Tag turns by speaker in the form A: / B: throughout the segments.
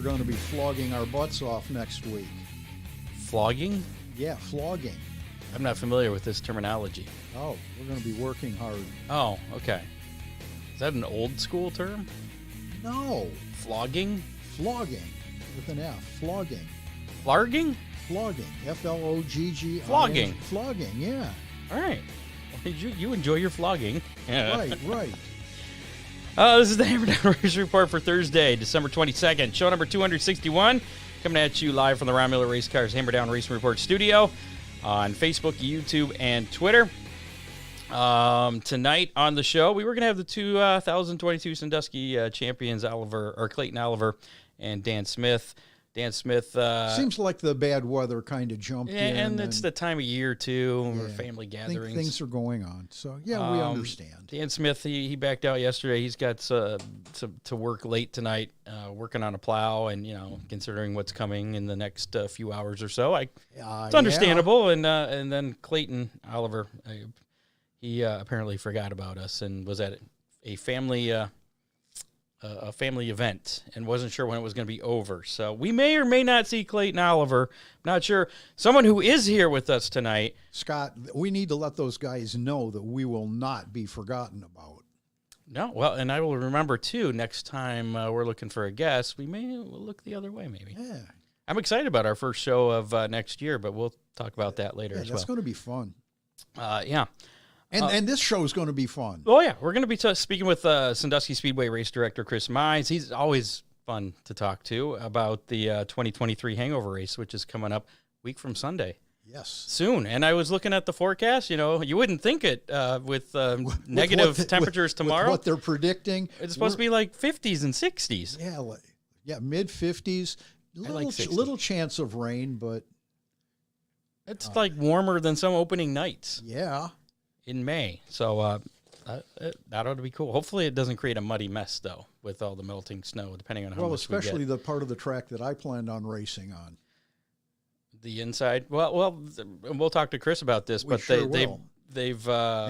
A: We're going to be flogging our butts off next week.
B: Flogging?
A: Yeah, flogging.
B: I'm not familiar with this terminology.
A: Oh, we're going to be working hard.
B: Oh, okay. Is that an old school term?
A: No.
B: Flogging?
A: Flogging. With an F. Flogging.
B: Flarging?
A: Flogging. F-L-O-G-G.
B: Flogging.
A: Flogging, yeah.
B: All right. Well, you enjoy your flogging.
A: Right.
B: This is the Hammer Down Race Report for Thursday, December 22nd. Show number 261. Coming at you live from the Ron Miller Race Cars Hammer Down Racing Report studio on Facebook, YouTube, and Twitter. Tonight on the show, we were going to have the 2022 Sandusky champions, Clayton Oliver and Dan Smith. Dan Smith.
A: Seems like the bad weather kind of jumped in.
B: And it's the time of year, too,
A: yeah,
B: family gatherings.
A: Things are going on. So, yeah, we understand.
B: Dan Smith, he backed out yesterday. He's got to work late tonight, working on a plow, and, considering what's coming in the next few hours or so. It's understandable. Yeah. And then Clayton Oliver, he apparently forgot about us and was at a family event and wasn't sure when it was going to be over. So we may or may not see Clayton Oliver. Not sure. Someone who is here with us tonight.
A: Scott, we need to let those guys know that we will not be forgotten about.
B: No, well, and I will remember, too, next time we're looking for a guest, we'll look the other way, maybe.
A: Yeah.
B: I'm excited about our first show of next year, but we'll talk about that later as well.
A: That's going to be fun.
B: Yeah.
A: And this show is going to be fun.
B: Oh, yeah. We're going to be speaking with Sandusky Speedway Race Director Chris Mize. He's always fun to talk to about the 2023 Hangover race, which is coming up a week from Sunday.
A: Yes.
B: Soon. And I was looking at the forecast. You wouldn't think it with negative temperatures tomorrow.
A: With what they're predicting.
B: It's supposed to be like 50s and 60s.
A: Yeah, mid-50s. Little chance of rain, but...
B: It's like warmer than some opening nights.
A: Yeah.
B: In May. So that ought to be cool. Hopefully it doesn't create a muddy mess, though, with all the melting snow, depending on how much
A: especially
B: we get.
A: the part of the track that I planned on racing on.
B: The inside? Well, we'll talk to Chris about this, but they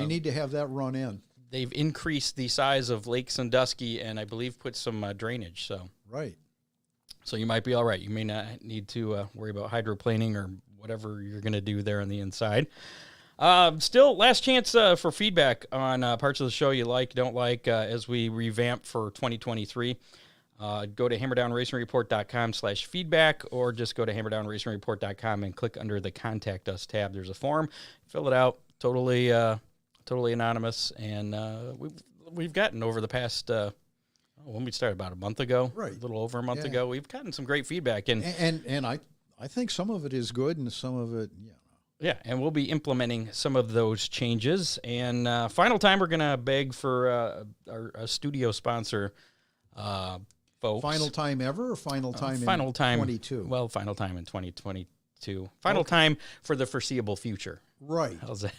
A: need to have that run in.
B: They've increased the size of Lake Sandusky and I believe put some drainage. So
A: right.
B: So you might be all right. You may not need to worry about hydroplaning or whatever you're going to do there on the inside. Still, last chance for feedback on parts of the show you like, don't like, as we revamp for 2023. Go to hammerdownracingreport.com/feedback or just go to hammerdownracingreport.com and click under the Contact Us tab. There's a form. Fill it out. Totally anonymous. And we've gotten over the past, when we started about a month ago,
A: right.
B: A little over a month ago, we've gotten some great feedback.
A: And I think some of it is good and some of it,
B: Yeah, and we'll be implementing some of those changes. And final time, we're going to beg for our studio sponsor, folks.
A: Final time ever or final time in 2022?
B: Well, final time in 2022. Final time for the foreseeable future.
A: Right.
B: How's that?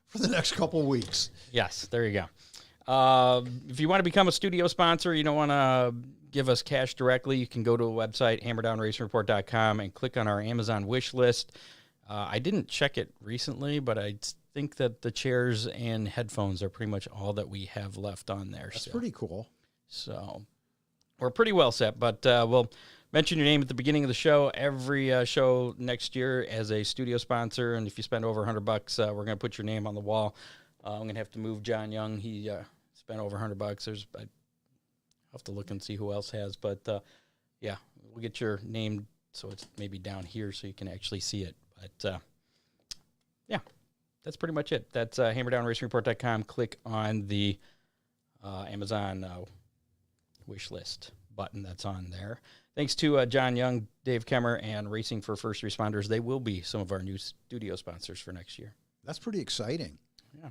A: For the next couple weeks.
B: Yes, there you go. If you want to become a studio sponsor, you don't want to give us cash directly, you can go to a website, hammerdownracingreport.com, and click on our Amazon wish list. I didn't check it recently, but I think that the chairs and headphones are pretty much all that we have left on there.
A: That's pretty cool.
B: So we're pretty well set, but we'll mention your name at the beginning of the show. Every show next year as a studio sponsor, and if you spend over $100, we're going to put your name on the wall. I'm going to have to move John Young. He spent over $100. I'll have to look and see who else has, but yeah, we'll get your name so it's maybe down here so you can actually see it. But, yeah, that's pretty much it. That's hammerdownracingreport.com. Click on the Amazon wish list button that's on there. Thanks to John Young, Dave Kemmer, and Racing for First Responders. They will be some of our new studio sponsors for next year.
A: That's pretty exciting.
B: Yeah.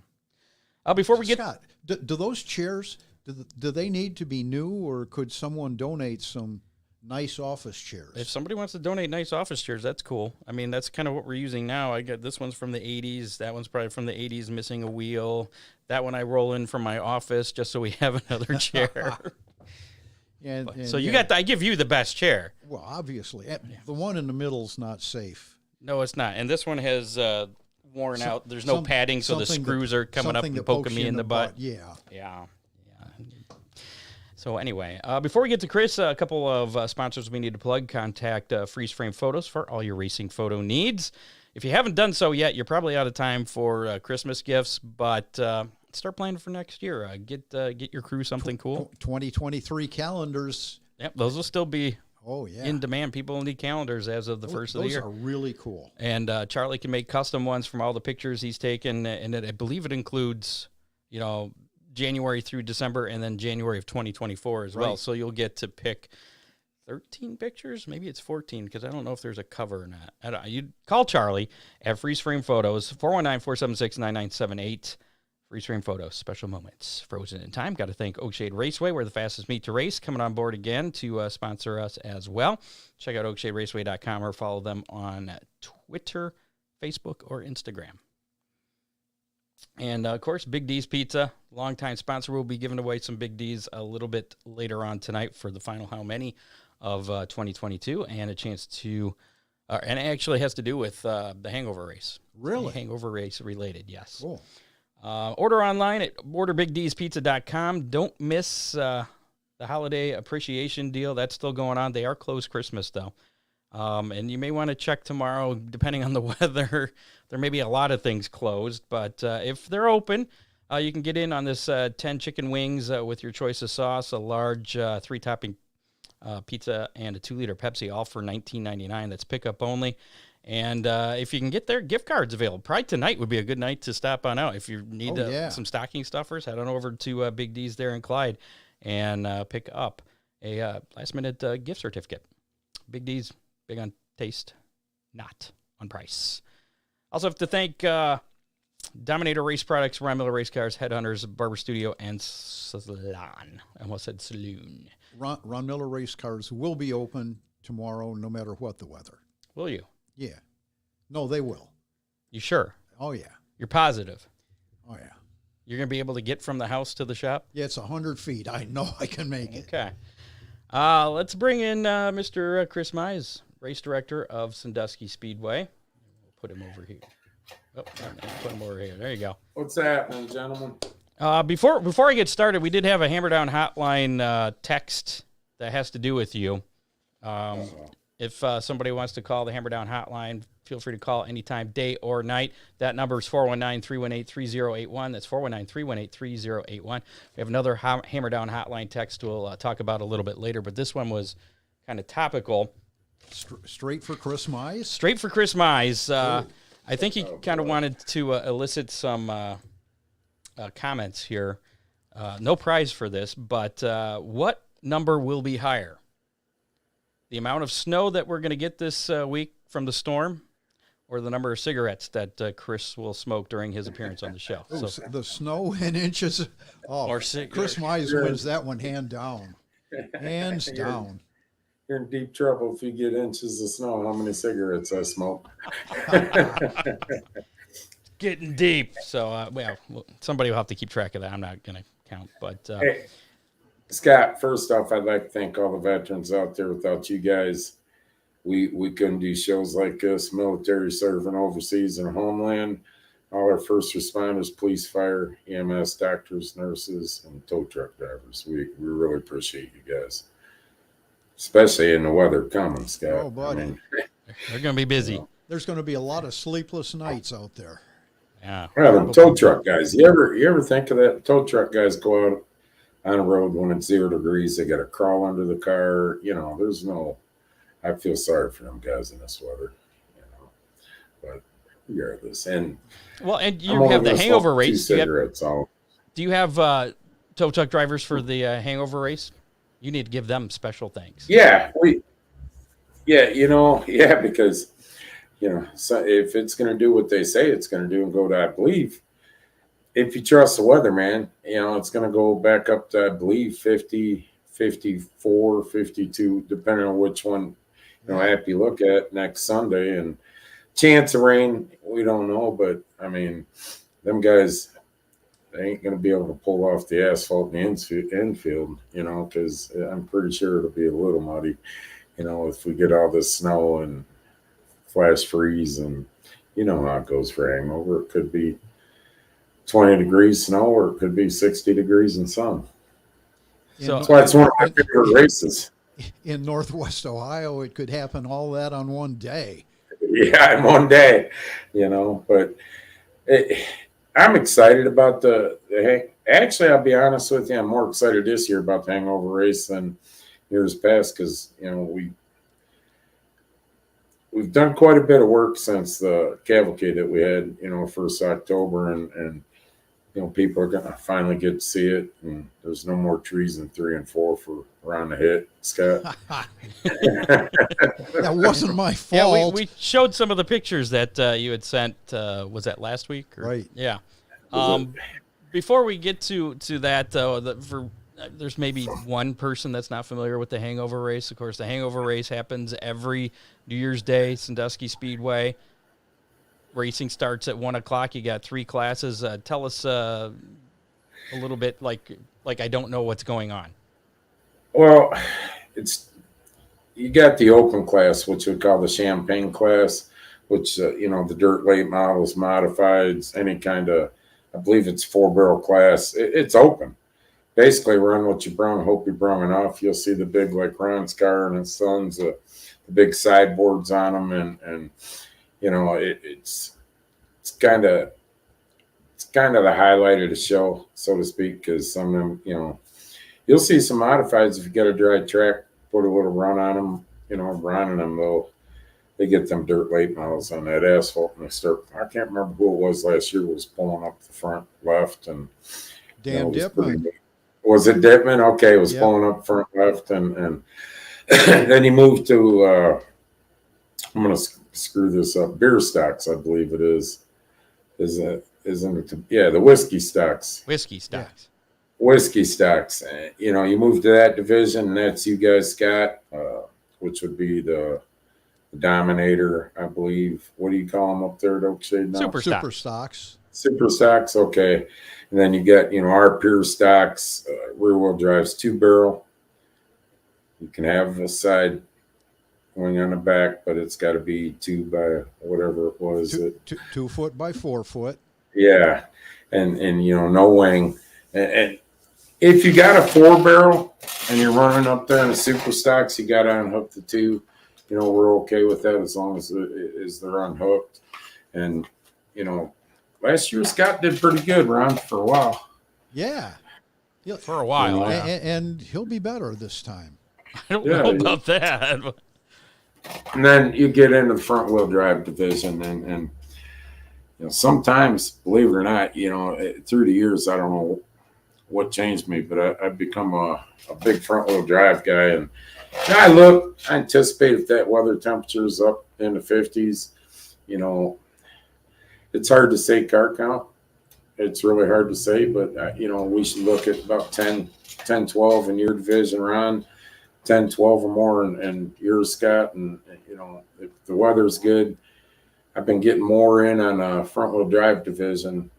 B: Before we get...
A: Scott, do those chairs, do they need to be new, or could someone donate some nice office chairs?
B: If somebody wants to donate nice office chairs, that's cool. I mean, that's kind of what we're using now. I got this one's from the 80s. That one's probably from the 80s, missing a wheel. That one I roll in from my office just so we have another chair. I give you the best chair.
A: Well, obviously. The one in the middle's not safe.
B: No, it's not. And this one has worn out. There's no padding, so the screws are coming up and poking me in the butt.
A: Yeah.
B: So anyway, before we get to Chris, a couple of sponsors we need to plug. Contact Freeze Frame Photos for all your racing photo needs. If you haven't done so yet, you're probably out of time for Christmas gifts, but start planning for next year. Get your crew something cool.
A: 2023 calendars.
B: Yep, those will still be in demand. People need calendars as of the first of the year.
A: Those are really cool.
B: And Charlie can make custom ones from all the pictures he's taken, and I believe it includes, January through December and then January of 2024 as well. So you'll get to pick 13 pictures. Maybe it's 14 because I don't know if there's a cover or not. You call Charlie at Freeze Frame Photos, 419-476-9978. Freeze Frame Photos, special moments, frozen in time. Got to thank Oakshade Raceway, where the fastest meet to race, coming on board again to sponsor us as well. Check out oakshaderaceway.com or follow them on Twitter, Facebook, or Instagram. And, of course, Big D's Pizza, longtime sponsor. We'll be giving away some Big D's a little bit later on tonight for the final how many of 2022, and a chance to, and it actually has to do with the Hangover race.
A: Really?
B: Hangover race related, yes.
A: Cool.
B: Order online at orderbigdspizza.com. Don't miss the holiday appreciation deal. That's still going on. They are closed Christmas, though. And you may want to check tomorrow, depending on the weather. There may be a lot of things closed, but if they're open, you can get in on this 10 chicken wings with your choice of sauce, a large 3-topping pizza, and a 2-liter Pepsi, all for $19.99. That's pickup only. And if you can get their gift cards available, probably tonight would be a good night to stop on out. If you need some stocking stuffers, head on over to Big D's there in Clyde and pick up a last-minute gift certificate. Big D's, big on taste, not on price. Also have to thank Dominator Race Products, Ron Miller Race Cars, Headhunters, Barber Studio, and Salon. I almost said saloon.
A: Ron Miller Race Cars will be open tomorrow no matter what the weather.
B: Will you?
A: Yeah. No, they will.
B: You sure?
A: Oh, yeah.
B: You're positive?
A: Oh, yeah.
B: You're going to be able to get from the house to the shop?
A: Yeah, it's 100 feet. I know I can make it.
B: Okay. Let's bring in Mr. Chris Mize, race director of Sandusky Speedway. We'll put him over here. Oh, put him over here. There you go.
C: What's happening, gentlemen?
B: Before I get started, we did have a Hammer Down Hotline text that has to do with you. If somebody wants to call the Hammer Down Hotline, feel free to call anytime, day or night. That number is 419-318-3081. That's 419-318-3081. We have another Hammer Down Hotline text we'll talk about a little bit later, but this one was kind of topical.
A: Straight for Chris Mize?
B: Straight for Chris Mize. I think he kind of wanted to elicit some comments here. No prize for this, but what number will be higher? The amount of snow that we're going to get this week from the storm, or the number of cigarettes that Chris will smoke during his appearance on the show?
A: So the snow in inches. Oh,
B: or
A: Chris Mize wins that one hand down. Hands down.
C: You're in deep trouble if you get inches of snow. How many cigarettes I smoke?
B: Getting deep. So, somebody will have to keep track of that. I'm not going to count. But
C: hey, Scott, first off, I'd like to thank all the veterans out there. Without you guys, we couldn't do shows like this. Military serving overseas in homeland, all our first responders, police, fire, EMS, doctors, nurses, and tow truck drivers. We really appreciate you guys, especially in the weather coming, Scott.
A: Oh, buddy.
B: They're going to be busy.
A: There's going to be a lot of sleepless nights out there.
B: Yeah.
C: Well, the tow truck guys. You ever think of that? Tow truck guys go out on a road when it's 0 degrees. They got to crawl under the car. There's no. I feel sorry for them guys in this weather. But regardless, and
B: you have the Hangover race.
C: Do
B: you have tow truck drivers for the Hangover race? You need to give them special thanks.
C: Yeah, because so if it's going to do what they say it's going to do and go to, I believe, if you trust the weather, man, it's going to go back up to, I believe, 50, 54, 52, depending on which one, app you look at next Sunday. And chance of rain, we don't know, but I mean, them guys, they ain't going to be able to pull off the asphalt in the infield, because I'm pretty sure it'll be a little muddy, if we get all this snow and flash freeze, and how it goes for Hangover. It could be 20 degrees snow, or it could be 60 degrees and sun.
B: So
C: That's why it's one of my favorite races.
A: In Northwest Ohio, it could happen all that on one day.
C: Yeah, in one day, but I'm excited about actually, I'll be honest with you, I'm more excited this year about the Hangover race than years past because, we've done quite a bit of work since the cavalcade that we had, 1st October, and people are gonna finally get to see it, and there's no more trees in 3 and 4 for around the hit, Scott.
A: That wasn't my
B: yeah,
A: fault.
B: we showed some of the pictures that you had sent. Was that last week?
A: Right.
B: Yeah. Before we get to that, there's maybe one person that's not familiar with the Hangover race. Of course, the Hangover race happens every New Year's Day, Sandusky Speedway. Racing starts at 1:00. You got 3 classes. Tell us a little bit, like I don't know what's going on.
C: Well, you got the open class, which we call the champagne class, which the dirt late models, modifieds, any kind of, I believe it's 4-barrel class. It's open. Basically, run what you brung, hope you brung enough. You'll see the big, like Ron's car and his sons, the big sideboards on them, and it's kind of the highlight of the show, so to speak, because some of them, you'll see some modifieds if you got a dry track, put a little run on them, running them, they get them dirt late models on that asphalt, and they start. I can't remember who it was last year was pulling up the front left, and
A: Dan Dipman.
C: Was it Dipman? Okay, it was pulling up front left, and then he moved to. I'm gonna screw this up. Beer stocks, I believe it is. Isn't it? Yeah, the whiskey stocks.
B: Whiskey stocks.
C: Whiskey stocks. You move to that division, and that's you guys, Scott, which would be the Dominator, I believe. What do you call them up there at Oakshade now?
B: Super
A: stocks.
C: Super stocks, okay. And then you got, our pure stocks, rear-wheel drives, 2-barrel. You can have a side wing on the back, but it's got to be 2 by whatever it was.
A: 2 foot by 4 foot.
C: Yeah, and no wing. And if you got a 4-barrel and you're running up there in the super stocks, you got to unhook the 2. We're okay with that as long as they're unhooked. And, last year Scott did pretty good, Ron, for a while.
A: Yeah.
B: For a while, yeah.
A: And he'll be better this time.
B: I don't know about that.
C: And then you get into the front wheel drive division, and sometimes, believe it or not, through the years, I don't know what changed me, but I've become a big front wheel drive guy. And I anticipate if that weather temperature is up in the 50s, it's hard to say car count. It's really hard to say, but, we should look at about 10, 12 in your division, Ron, 10, 12 or more in yours, Scott. And, if the weather's good, I've been getting more in on a front wheel drive division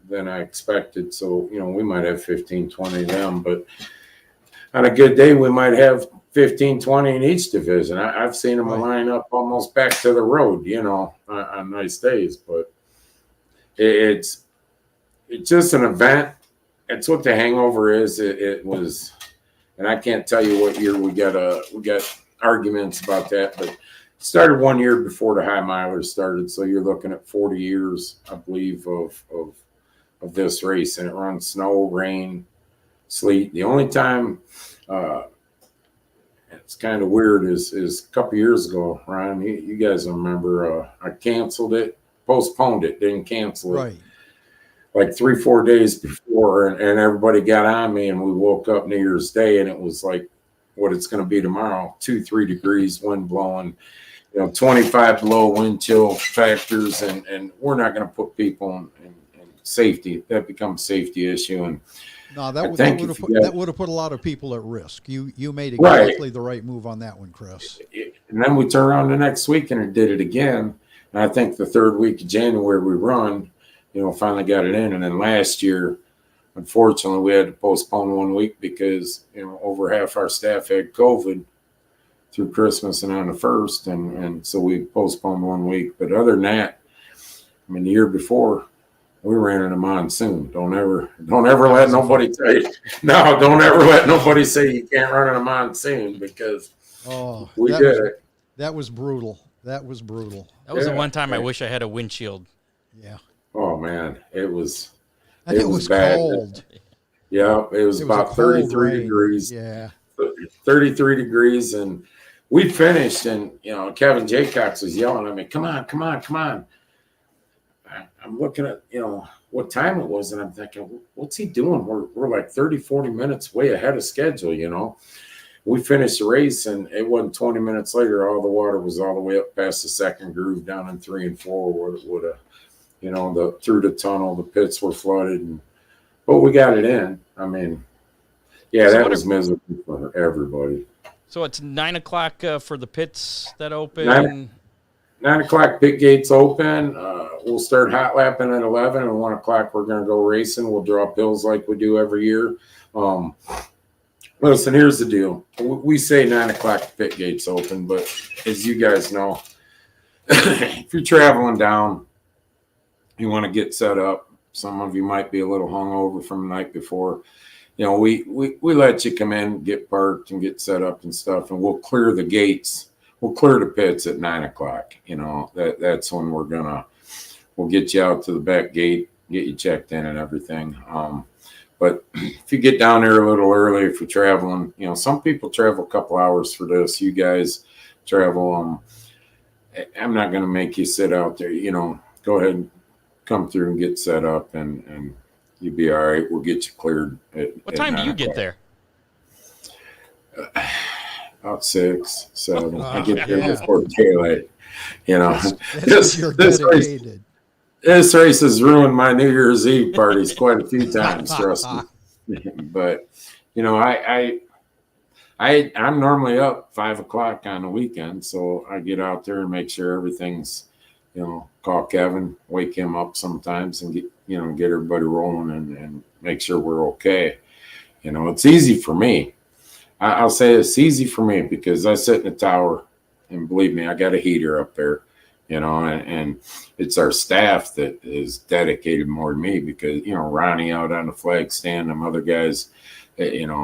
C: than I expected. So, we might have 15, 20 of them, but on a good day, we might have 15, 20 in each division. I've seen them line up almost back to the road, on nice days, but it's just an event. It's what the Hangover is. It was, and I can't tell you what year we got arguments about that, but it started 1 year before the high milers started. So you're looking at 40 years, I believe, of this race, and it runs snow, rain, sleet. The only time it's kind of weird is a couple years ago, Ryan, you guys remember, I canceled it, postponed it, didn't cancel it.
A: Right.
C: Like 3-4 days before, and everybody got on me, and we woke up New Year's Day, and it was like what it's going to be tomorrow, 2-3 degrees, wind blowing, 25 below wind chill factors, and we're not going to put people in safety. That becomes a safety issue. And
A: no, that would have put a lot of people at risk. You made exactly the right move on that one, Chris.
C: And then we turned around the next week and did it again. And I think the 3rd week of January we run, finally got it in. And then last year, unfortunately, we had to postpone 1 week because, over half our staff had COVID through Christmas and on the 1st. And so we postponed 1 week. But other than that, the year before, We ran in a monsoon. Don't ever let nobody tell you. No, don't ever let nobody say you can't run in a monsoon, because we did it.
A: That was brutal. That was brutal.
B: That was the one time I wish I had a windshield.
A: Yeah.
C: Oh man, it was bad.
A: cold.
C: Yeah, it was about 33
A: rain.
C: degrees.
A: Yeah.
C: 33 degrees, and we finished, and Kevin Jaycox was yelling at me, come on. I'm looking at what time it was, and I'm thinking, what's he doing? We're like 30-40 minutes way ahead of schedule. We finished the race, and it wasn't 20 minutes later, all the water was all the way up past the second groove, down in 3 and 4, where it would have, through the tunnel, the pits were flooded, but we got it in. I mean, yeah, that was miserable for everybody.
B: So it's 9 o'clock for the pits that open.
C: 9 o'clock pit gates open. We'll start hot lapping at 11, and 1 o'clock we're going to go racing. We'll draw pills like we do every year. Listen, here's the deal. We say 9 o'clock pit gates open, but as you guys know, if you're traveling down, you want to get set up. Some of you might be a little hungover from the night before. We let you come in, get parked, and get set up and stuff, and we'll clear the gates. We'll clear the pits at 9 o'clock. That's when we'll get you out to the back gate, get you checked in and everything. But if you get down there a little early, if you're traveling, some people travel a couple hours for this. You guys travel. I'm not going to make you sit out there. Go ahead and come through and get set up, and you'll be all right. We'll get you cleared.
B: What time do you get there?
C: About 6, 7. I get there
A: yeah.
C: before daylight.
A: You're dedicated.
C: This race has ruined my New Year's Eve parties quite a few times, trust me. But I'm normally up 5 o'clock on the weekend, so I get out there and make sure everything's, call Kevin, wake him up sometimes, and get everybody rolling and make sure we're okay. It's easy for me. I'll say it's easy for me because I sit in the tower, and believe me, I got a heater up there, and it's our staff that is dedicated more to me because, Ronnie out on the flag stand, them other guys,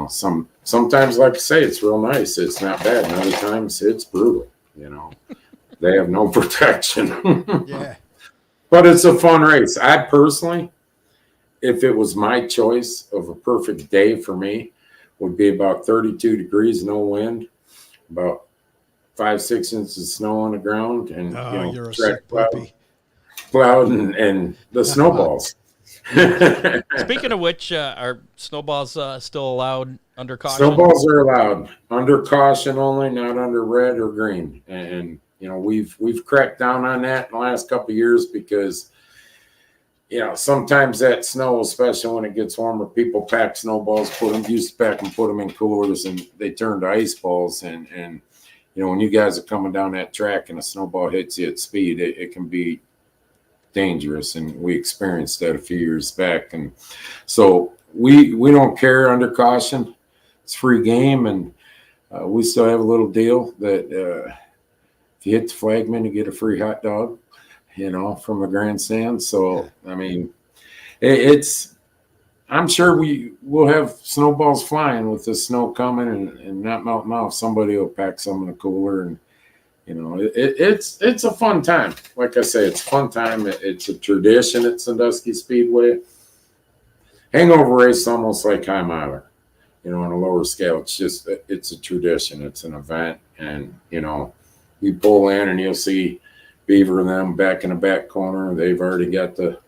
C: sometimes, like I say, it's real nice. It's not bad. And other times it's brutal, They have no protection.
A: Yeah.
C: But it's a fun race. I personally, if it was my choice of a perfect day for me, would be about 32 degrees, no wind, about 5-6 inches of snow on the ground, and
A: you're a sick puppy.
C: Cloud and the snowballs.
B: Speaking of which, are snowballs still allowed under caution?
C: Snowballs are allowed under caution only, not under red or green. And we've cracked down on that in the last couple of years because sometimes that snow, especially when it gets warmer, people pack snowballs, used to pack and put them in coolers, and they turn to ice balls. And when you guys are coming down that track and a snowball hits you at speed, it can be dangerous. And we experienced that a few years back. And so we don't care under caution. It's free game, and we still have a little deal that if you hit the flagman, you get a free hot dog. From the grandstand. So, I mean, I'm sure we'll have snowballs flying with the snow coming and not melting off. Somebody will pack some in a cooler, and, it's a fun time. Like I say, it's a fun time. It's a tradition at Sandusky Speedway. Hangover race is almost like high miler, on a lower scale. It's a tradition. It's an event, and, you pull in and you'll see Beaver and them back in the back corner. They've already got the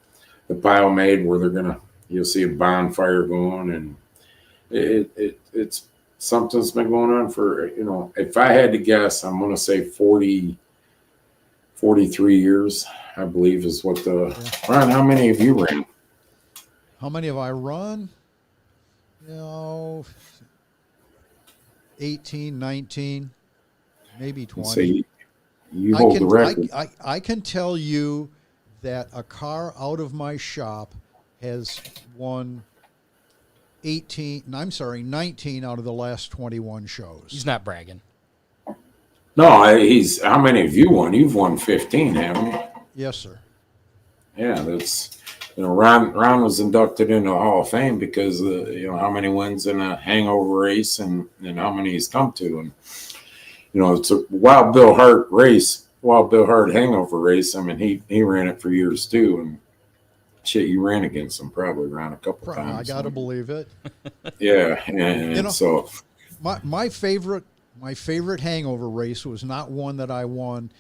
C: pile made where you'll see a bonfire going, and it's something's been going on for, if I had to guess, I'm going to say 43 years, I believe is what Ron, how many have you ran?
A: How many have I run? 18, 19, maybe 20.
C: So you hold the record.
A: I can tell you that a car out of my shop has won 19 out of the last 21 shows.
B: He's not bragging.
C: No, how many have you won? You've won 15, haven't you?
A: Yes, sir.
C: Yeah, that's Ron was inducted into the Hall of Fame because how many wins in a hangover race and how many he's come to, and it's a Wild Bill Hart race, Wild Bill Hart hangover race. I mean, he ran it for years too, and shit, you ran against him probably around a couple times.
A: I gotta believe it.
C: Yeah, and so
A: my favorite hangover race was not one that I won.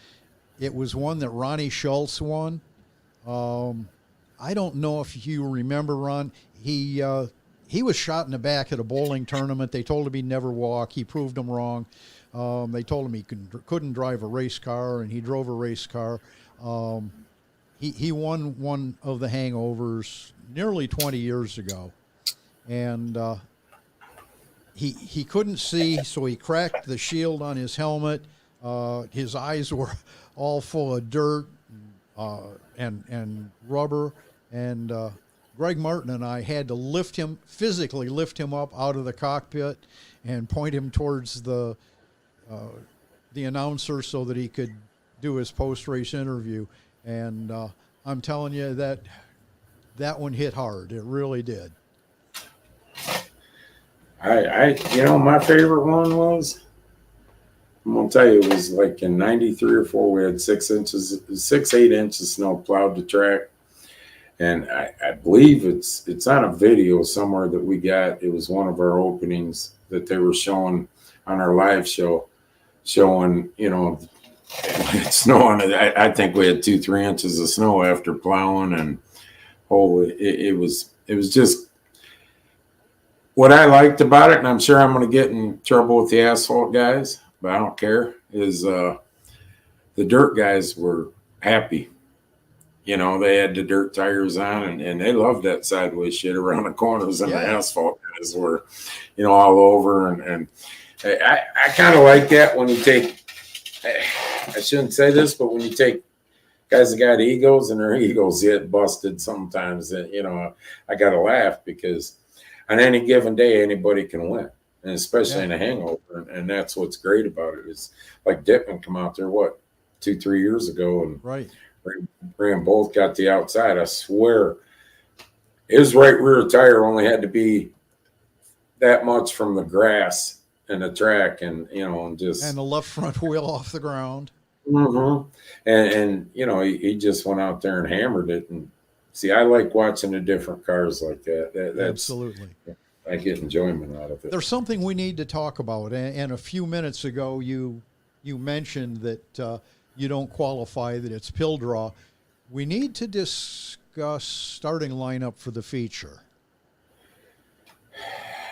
A: It was one that Ronnie Schultz won. I don't know if you remember, Ron. He was shot in the back at a bowling tournament. They told him he'd never walk. He proved them wrong. They told him he couldn't drive a race car, and he drove a race car. He won one of the hangovers nearly 20 years ago, and he couldn't see, so he cracked the shield on his helmet. His eyes were all full of dirt and rubber, and Greg Martin and I had to physically lift him up out of the cockpit and point him towards the announcer so that he could do his post-race interview. And I'm telling you that one hit hard. It really did.
C: My favorite one was, I'm gonna tell you, it was like in '93 or '4. We had 8 inches snow plowed the track, and I believe it's on a video somewhere that we got. It was one of our openings that they were showing on our live show, showing it's snowing. I think we had 2-3 inches of snow after plowing, and it was just. What I liked about it, and I'm sure I'm going to get in trouble with the asphalt guys, but I don't care, is the dirt guys were happy. They had the dirt tires on, and they loved that sideways shit around the corners, and the asphalt guys were, all over. And I kind of like that when you take, I shouldn't say this, but when you take guys that got egos and their egos get busted sometimes, I got to laugh because on any given day, anybody can win, and especially in a hangover. And that's what's great about it. Is like Dickman come out there, 2-3 years ago, and ran both, got the outside. I swear his right rear tire only had to be that much from the grass and the track, and and
A: the left front wheel off the ground.
C: Mm-hmm. And he just went out there and hammered it. And see, I like watching the different cars like that. That's
A: absolutely.
C: I get enjoyment out of it.
A: There's something we need to talk about, and a few minutes ago you mentioned that you don't qualify, that it's pill draw. We need to discuss starting lineup for the feature.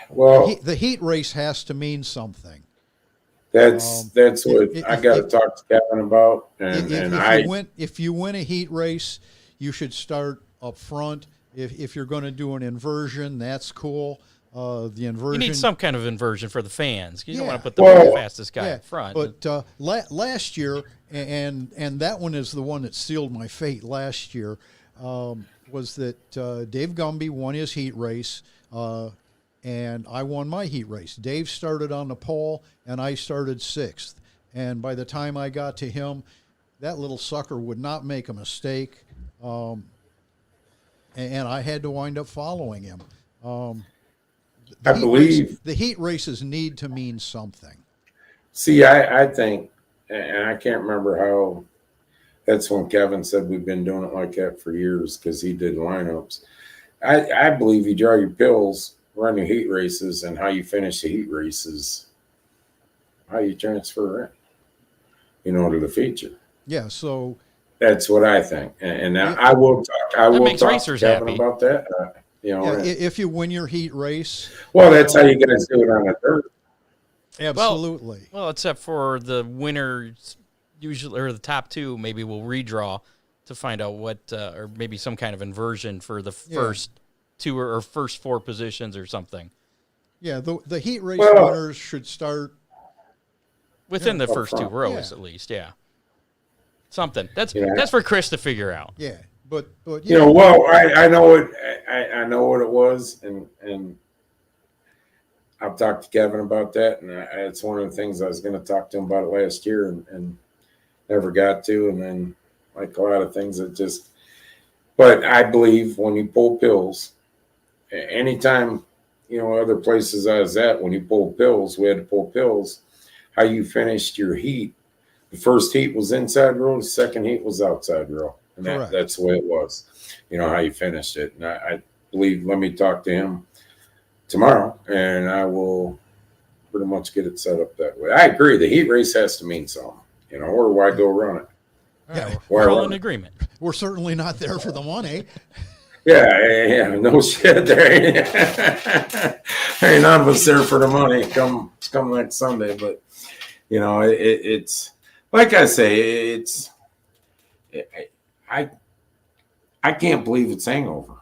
C: Well,
A: the heat race has to mean something.
C: That's what I got to talk to Kevin about.
A: If you win a heat race, you should start up front. If you're going to do an inversion, that's cool. The inversion,
B: you need some kind of inversion for the fans. You don't want to put the fastest guy up front.
A: But last year, and that one is the one that sealed my fate last year, was that Dave Gumby won his heat race, and I won my heat race. Dave started on the pole, and I started 6th. And by the time I got to him, that little sucker would not make a mistake, and I had to wind up following him. I believe the heat races need to mean something.
C: See, I think, and I can't remember how, that's when Kevin said we've been doing it like that for years because he did lineups. I believe you draw your pills, run your heat races, and how you finish the heat races, how you transfer in, to the feature.
A: Yeah, so
C: that's what I think, and I will talk to Kevin
B: happy
C: about that.
A: If you win your heat race.
C: Well, that's how you guys do it on the dirt.
A: Absolutely.
B: Well, except for the winners, usually, or the top two, maybe we'll redraw to find out what, or maybe some kind of inversion for the first two or first 4 positions or something.
A: Yeah, the heat race winners should start
B: within the first 2 rows at least. Yeah, something that's for Chris to figure out.
A: Yeah. But
C: I know it. I know what it was, and I've talked to Kevin about that, and it's one of the things I was going to talk to him about it last year, and never got to. And then, like a lot of things, it just But I believe when you pull pills, anytime, other places I was at, when you pull pills, we had to pull pills, how you finished your heat. The first heat was inside row, the second heat was outside row. And that's the way it was, how you finished it. And I believe, let me talk to him tomorrow, and I will pretty much get it set up that way. I agree. The heat race has to mean something, or why go run it?
B: Yeah, we're all in agreement.
A: We're certainly not there for the money.
C: Yeah, no shit. There ain't none of us there for the money. Come next Sunday, but it's like I say, I can't believe it's Hangover.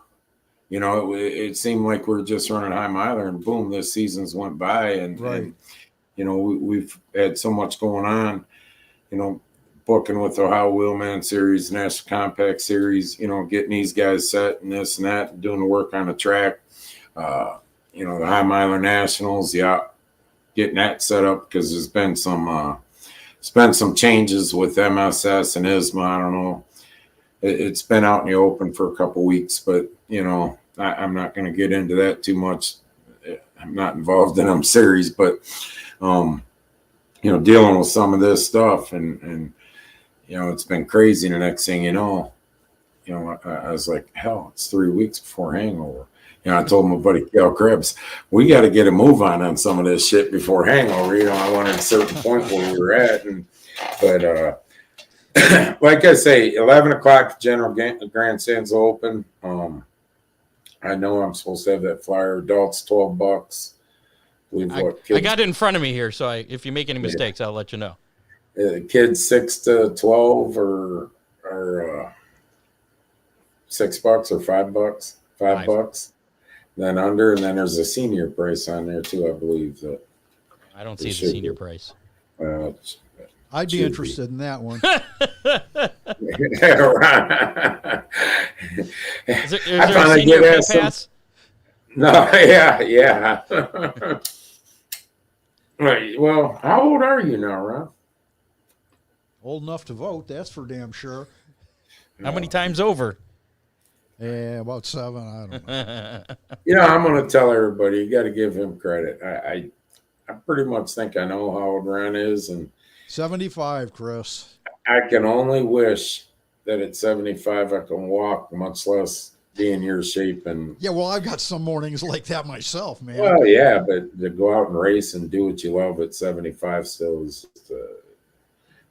C: It seemed like we're just running high miler, and boom, this season's went by, and we've had so much going on. Booking with the Ohio Wheelman Series, National Compact Series, getting these guys set and this and that, and doing the work on the track. The High Miler Nationals, getting that set up because there's been some changes with MSS and ISMA. I don't know. It's been out in the open for a couple weeks, but I'm not going to get into that too much. I'm not involved in them series, but dealing with some of this stuff and it's been crazy. And the next thing I was like, hell, it's 3 weeks before Hangover. I told my buddy Cal Krebs, we got to get a move on some of this shit before Hangover. I wanted a certain point where we were at, but like I say, 11 o'clock, General Grandstands open. I know I'm supposed to have that flyer. Adults, $12.
B: I got it in front of me here, so if you make any mistakes, I'll let you know.
C: Kids 6 to 12 or $6 or $5. $5. Then under, and then there's a senior price on there too, I believe. That
B: I don't see the senior price.
A: I'd be interested in that one.
B: Is there a senior pit pass?
C: No, yeah. Right. Well, how old are you now, Ron?
A: Old enough to vote, that's for damn sure.
B: How many times over?
A: Yeah, about 7. I don't know.
C: I'm going to tell everybody, you got to give him credit. I pretty much think I know how old Ron is, and
A: 75, Chris.
C: I can only wish that at 75 I can walk, much less be in your shape. And
A: yeah, well, I've got some mornings like that myself, man.
C: Well, yeah, but to go out and race and do what you love at 75 still is.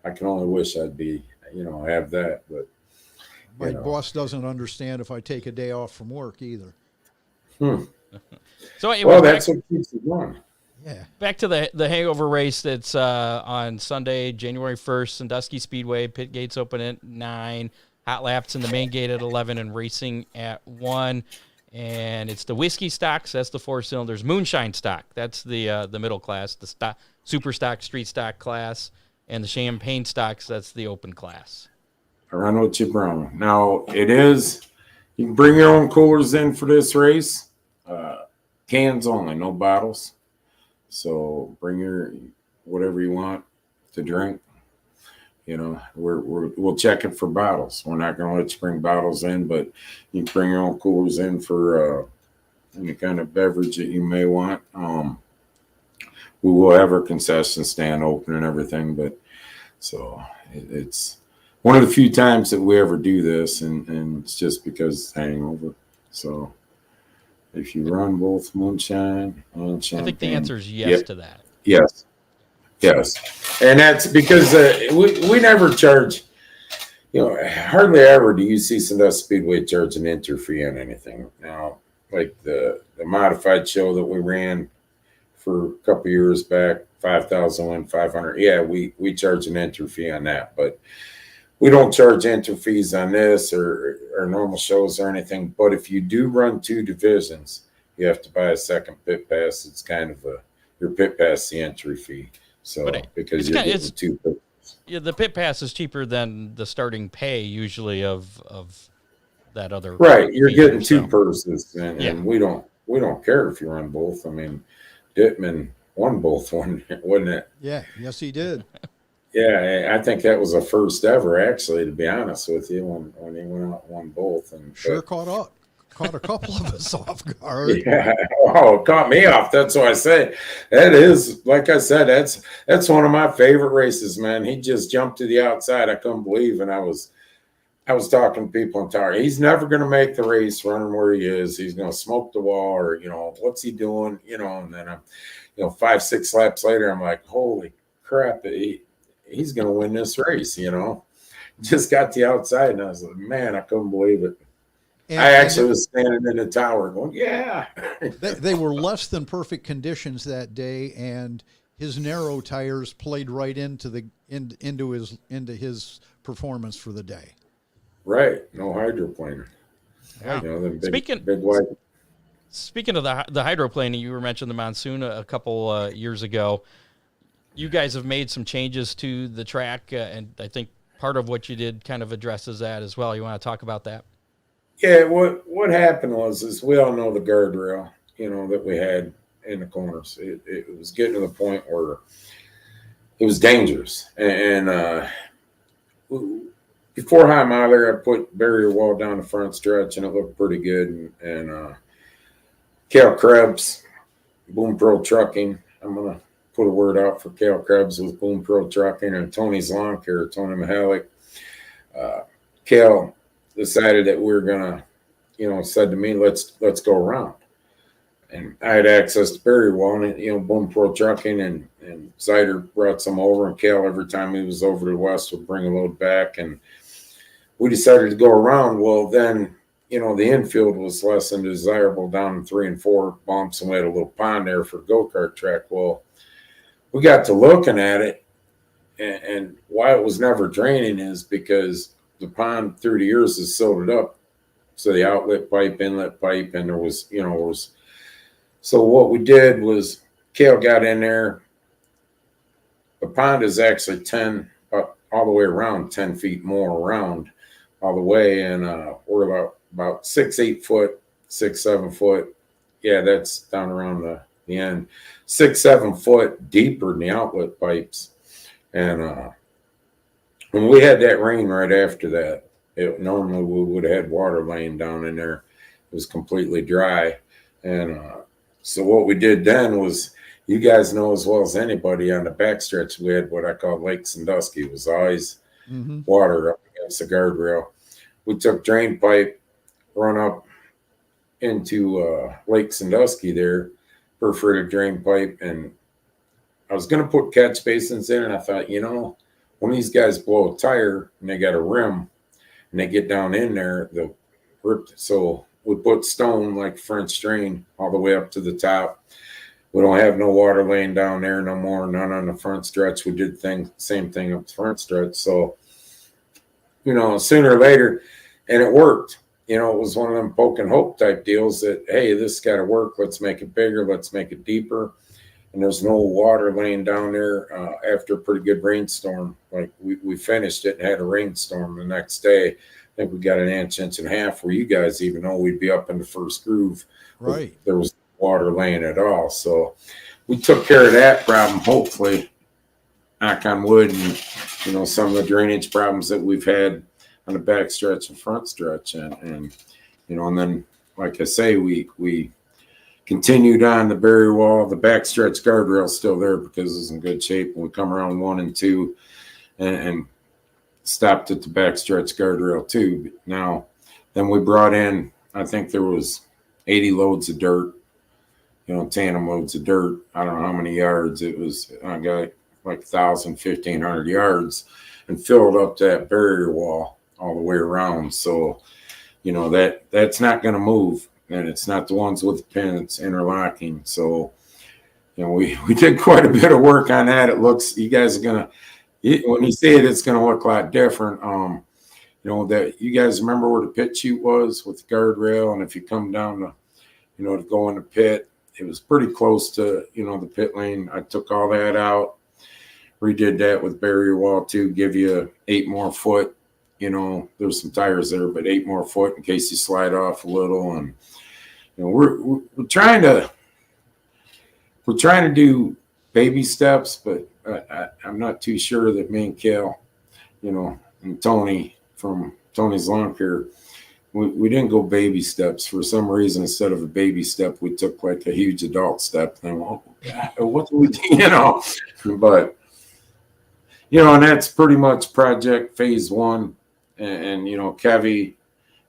C: I can only wish I'd be, have that, but.
A: My boss doesn't understand if I take a day off from work either.
B: So anyway,
C: that's what keeps it going.
A: Yeah.
B: Back to the Hangover race that's on Sunday, January 1st, Sandusky Speedway. Pit gates open at 9. Hot laps in the main gate at 11 and racing at 1. And it's the whiskey stocks. That's the 4 cylinders. Moonshine stock. That's the middle class. The super stock, street stock class. And the champagne stocks. That's the open class.
C: Run what you bring. Now, you can bring your own coolers in for this race. Cans only, no bottles. So bring your whatever you want to drink. We'll check it for bottles. We're not going to let you bring bottles in, but you can bring your own coolers in for any kind of beverage that you may want. We will have our concession stand open and everything, but so it's one of the few times that we ever do this, and it's just because it's Hangover. So if you run both moonshine and champagne.
B: I think the answer is yes to that.
C: Yes. And that's because we never charge, hardly ever do you see Sandusky Speedway charge an entry fee on anything. Now, like the modified show that we ran for a couple years back, 5,000, 500. Yeah, we charge an entry fee on that, but we don't charge entry fees on this or normal shows or anything. But if you do run 2 divisions, you have to buy a second pit pass. It's kind of your pit pass, the entry fee. So because you're getting 2 pit passes.
B: Yeah, the pit pass is cheaper than the starting pay usually of that other.
C: Right, you're getting 2 purses, and we don't care if you run both. I mean, Dittman won both, wasn't it?
A: Yeah, yes, he did.
C: Yeah, I think that was a first ever, actually, to be honest with you, when he went out and won both. And
A: Sure
C: but,
A: caught a couple of us off guard.
C: yeah, oh, it caught me off. That's why I say that is, like I said, that's one of my favorite races, man. He just jumped to the outside. I couldn't believe, and I was talking to people in Tower. He's never going to make the race running where he is. He's going to smoke the wall, or what's he doing? And then I'm, 5-6 laps later, I'm like, holy crap, he's going to win this race. Just got the outside, and I was like, man, I couldn't believe it. I actually was standing in the tower going, yeah.
A: They were less than perfect conditions that day, and his narrow tires played right into his performance for the day.
C: Right, no hydroplaning.
B: Yeah.
C: Them
B: Speaking of the hydroplaning, you were mentioning the monsoon a couple years ago. You guys have made some changes to the track, and I think part of what you did kind of addresses that as well. You want to talk about that?
C: Yeah, what happened is we all know the guardrail, that we had in the corners. It was getting to the point where it was dangerous. And before High Miler, I put barrier wall down the front stretch, and it looked pretty good. And Cal Krebs, Boom Pro Trucking, I'm going to put a word out for Cal Krebs with Boom Pro Trucking, and Tony's Lawn Care, Tony Mihalik. Cal decided that we were gonna, said to me, let's go around. And I had access to barrier wall, and Boom Pro Trucking and Zyder brought some over, and Cal, every time he was over to the west, would bring a load back, and we decided to go around. Well, then the infield was less than desirable down in 3 and 4 bumps, and we had a little pond there for go-kart track. Well, we got to looking at it, and why it was never draining is because the pond through the years has silted up. So the outlet pipe, inlet pipe, and there was. So what we did was Cal got in there. The pond is actually 10, all the way around, 10 feet more around all the way. And we're about 6-8 foot, 6-7 foot. Yeah, that's down around the end. 6-7 foot deeper than the outlet pipes. And when we had that rain right after that, normally we would have had water laying down in there. It was completely dry. And so what we did then was, you guys know as well as anybody, on the backstretch, we had what I call Lake Sandusky. It was always water up against the guardrail. We took drain pipe, run up into Lake Sandusky there, perforated drain pipe, and I was going to put catch basins in, and I thought, when these guys blow a tire and they got a rim and they get down in there, they'll rip. So we put stone like French drain all the way up to the top. We don't have no water laying down there no more, none on the front stretch. We did same thing up the front stretch. So, sooner or later, and it worked. It was one of them poke and hope type deals that, hey, this got to work. Let's make it bigger. Let's make it deeper. And there's no water laying down there after a pretty good rainstorm. Like we finished it and had a rainstorm the next day. I think we got an inch and a half, where you guys even know we'd be up in the first groove.
A: Right.
C: There was water laying at all. So we took care of that problem, hopefully, knock on wood, and some of the drainage problems that we've had on the back stretch and front stretch. And then, like I say, we continued on the barrier wall. The backstretch guardrail is still there because it's in good shape. And we come around 1 and 2 and stopped at the backstretch guardrail too. Now, then we brought in, I think there was 80 loads of dirt, tandem loads of dirt. I don't know how many yards it was. I got like 1,000, 1,500 yards, and filled up that barrier wall all the way around. So, that's not going to move. And it's not the ones with the pin, it's interlocking. So, we did quite a bit of work on that. It looks, you guys are going to, when you see it, it's going to look a lot different. That you guys remember where the pit chute was with the guardrail. And if you come down to go in the pit, it was pretty close to, the pit lane. I took all that out, redid that with barrier wall too, give you 8 more foot. There's some tires there, but 8 more foot in case you slide off a little. And we're trying to do baby steps, but I'm not too sure that me and Cal, and Tony from Tony's Lawn Care, we didn't go baby steps. For some reason, instead of a baby step, we took like a huge adult step. And what do we do, But, and that's pretty much project phase 1. And Kevy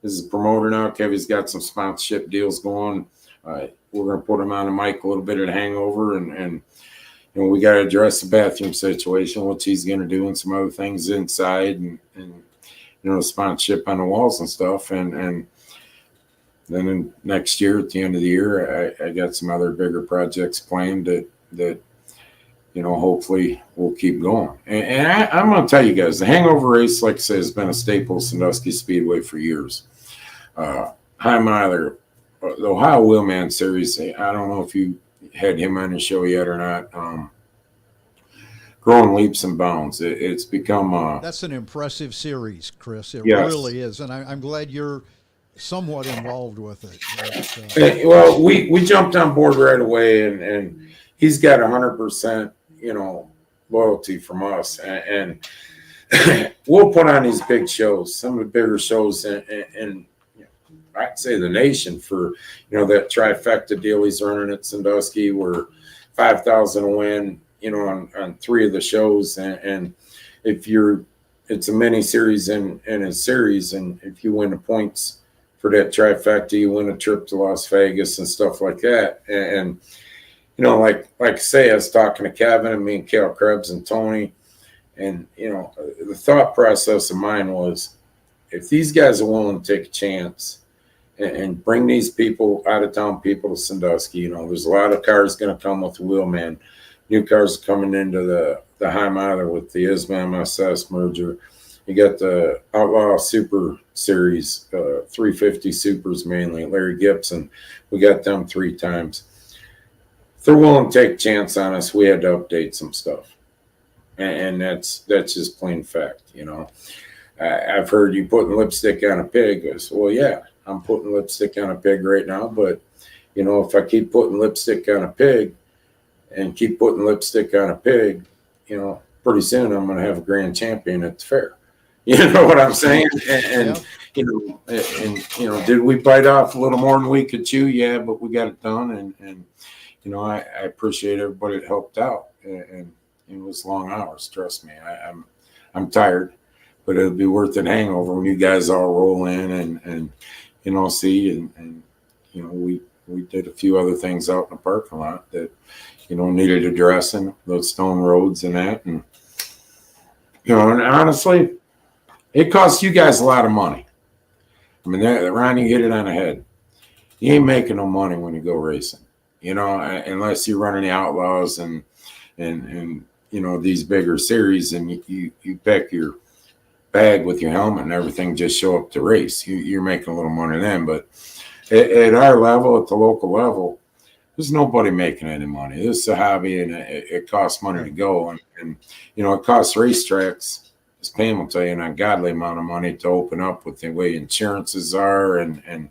C: is a promoter now. Kevy's got some sponsorship deals going. We're going to put him on the mic a little bit at Hangover. And we got to address the bathroom situation, which he's going to do, and some other things inside and sponsorship on the walls and stuff. And then next year, at the end of the year, I got some other bigger projects planned that hopefully we'll keep going. And I'm going to tell you guys, the Hangover race, like I said, has been a staple of Sandusky Speedway for years. High Miler, the Ohio Wheelman Series, I don't know if you had him on the show yet or not. Growing leaps and bounds. It's become
A: that's an impressive series, Chris. It
C: yes.
A: really is, and I'm glad you're somewhat involved with it.
C: Well, we jumped on board right away, and he's got 100%, loyalty from us, and we'll put on these big shows, some of the bigger shows, and I'd say the nation for that trifecta deal he's running at Sandusky, where $5,000 a win. On 3 of the shows, and if it's a mini series and a series, and if you win the points for that trifecta, you win a trip to Las Vegas and stuff like that. And like I say, I was talking to Kevin and me and Cal Krebs and Tony, and the thought process of mine was, if these guys are willing to take a chance and bring these people, out of town people, to Sandusky, there's a lot of cars going to come with the Wheelman. New cars coming into the High Miler with the ISMA MSS merger. You got the Outlaw Super Series, 350 Supers mainly, Larry Gibson. We got them 3 times. If they're willing to take a chance on us, we had to update some stuff. And that's just plain fact, I've heard you putting lipstick on a pig. I said, well, yeah, I'm putting lipstick on a pig right now. But, if I keep putting lipstick on a pig, and keep putting lipstick on a pig, pretty soon I'm going to have a grand champion at the fair. You know what I'm saying? And did we bite off a little more than we could chew? Yeah, but we got it done. And I appreciate everybody that helped out. And it was long hours. Trust me, I'm tired, but it'll be worth it. Hangover when you guys all roll in and see and we did a few other things out in the parking lot that needed addressing, those stone roads and that. And, and honestly, it costs you guys a lot of money. I mean, Ron, you hit it on the head. You ain't making no money when you go racing, unless you're running the Outlaws and these bigger series, and you pack your bag with your helmet and everything, just show up to race. You're making a little money then. But at our level, at the local level, there's nobody making any money. This is a hobby, and it costs money to go. And it costs racetracks, as Pam will tell you, an ungodly amount of money to open up with the way insurances are and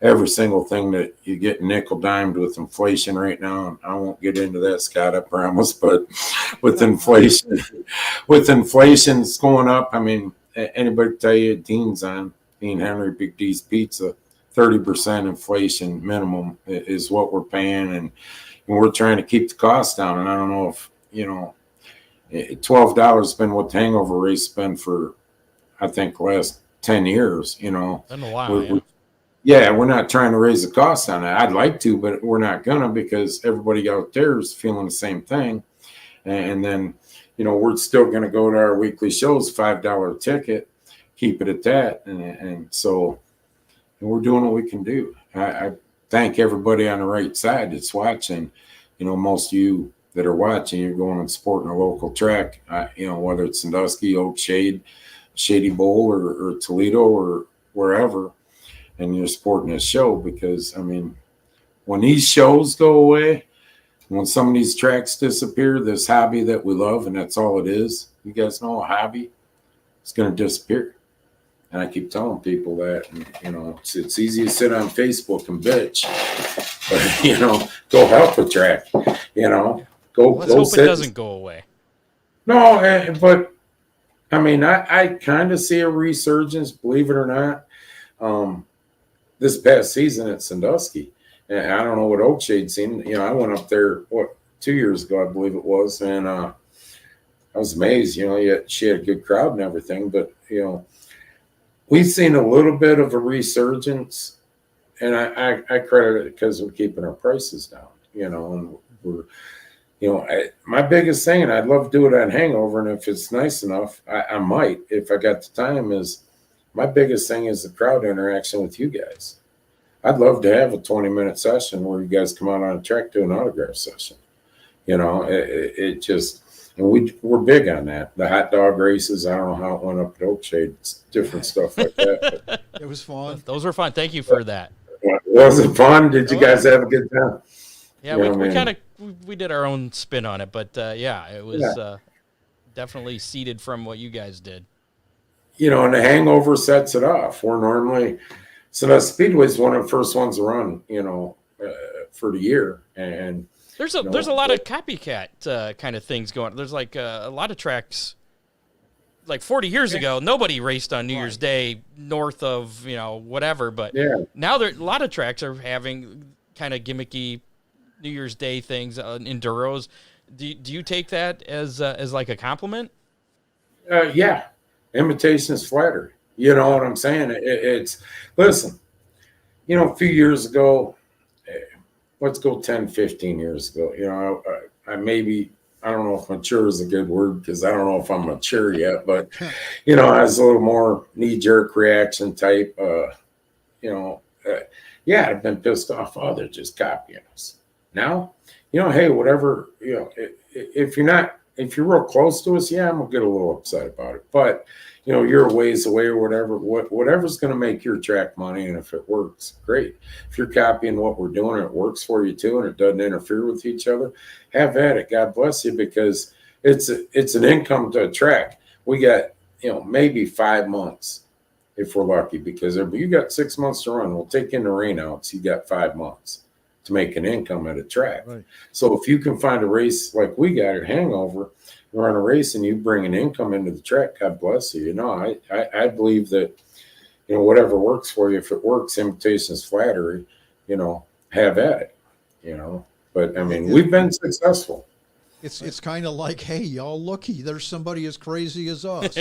C: every single thing that you get nickel-dimed with inflation right now. I won't get into that, Scott, I promise. But with inflation, it's going up. I mean, anybody tell you Dean Henry, Big D's Pizza, 30% inflation minimum is what we're paying, and we're trying to keep the costs down. And I don't know if $12 has been what the Hangover race has been for, I think, the last 10 years.
B: Been a while.
C: We're not trying to raise the cost on it. I'd like to, but we're not gonna, because everybody out there is feeling the same thing. And then we're still gonna go to our weekly shows, $5 ticket, keep it at that, and so. And we're doing what we can do. I thank everybody on the right side that's watching. Most of you that are watching, you're going and supporting a local track, whether it's Sandusky, Oak Shade, Shady Bowl, or Toledo, or wherever, and you're supporting this show. Because, when these shows go away, when some of these tracks disappear, this hobby that we love, and that's all it is, you guys know, a hobby, it's going to disappear. And I keep telling people that, and, it's easy to sit on Facebook and bitch, but, go help a track, go.
B: Let's hope it doesn't go away.
C: No, but I mean, I kind of see a resurgence, believe it or not. This past season at Sandusky, and I don't know what Oakshade's seen. You know, I went up there 2 years ago, I believe it was, and I was amazed. You know, yet she had a good crowd and everything, but you know, we've seen a little bit of a resurgence, and I credit it because we're keeping our prices down. You know, and we're, you know, my biggest thing, and I'd love to do it on Hangover, and if it's nice enough, I might, if I got the time, is my biggest thing is the crowd interaction with you guys. I'd love to have a 20-minute session where you guys come out on a track, do an autograph session. You know, it just, and we're big on that. The hot dog races, I don't know how it went up at Oakshade, it's different stuff like that. But,
A: It was fun.
B: Those were fun. Thank you for that.
C: was it fun? Did you guys have a good time?
B: Yeah, we kind of we did our own spin on it, but yeah, it was definitely seeded from what you guys did.
C: You know, and the Hangover sets it off. We're normally, so that Speedway is one of the first ones to run, you know, for the year. And
B: there's a lot of copycat kind of things going. There's like a lot of tracks. Like 40 years ago, nobody raced on New Year's Day north of, you know, whatever. But now a lot of tracks are having kind of gimmicky New Year's Day things, enduros. Do you take that as like a compliment?
C: Yeah. Imitation is flattery. You know what I'm saying? It's listen, you know, a few years ago, let's go 10, 15 years ago, you know, I maybe, I don't know if mature is a good word because I don't know if I'm mature yet, but, you know, I was a little more knee-jerk reaction type, you know, yeah, I've been pissed off. Oh, they're just copying us. Now, you know, hey, whatever, you know, if you're real close to us, yeah, I'm going to get a little upset about it. But, you know, you're a ways away or whatever, whatever's going to make your track money. And if it works, great. If you're copying what we're doing and it works for you too, and it doesn't interfere with each other, have at it. God bless you, because it's an income to a track. We got, you know, maybe 5 months if we're lucky, because you got 6 months to run. We'll take in the rainouts. You got 5 months to make an income at a track. Right. So if you can find a race like we got at Hangover, run a race and you bring an income into the track, God bless you. You know, I believe that, you know, whatever works for you, if it works, imitation is flattery, you know, have at it, you know. But I mean, we've been successful.
A: It's kind of like, hey, y'all looky, there's somebody as crazy as us.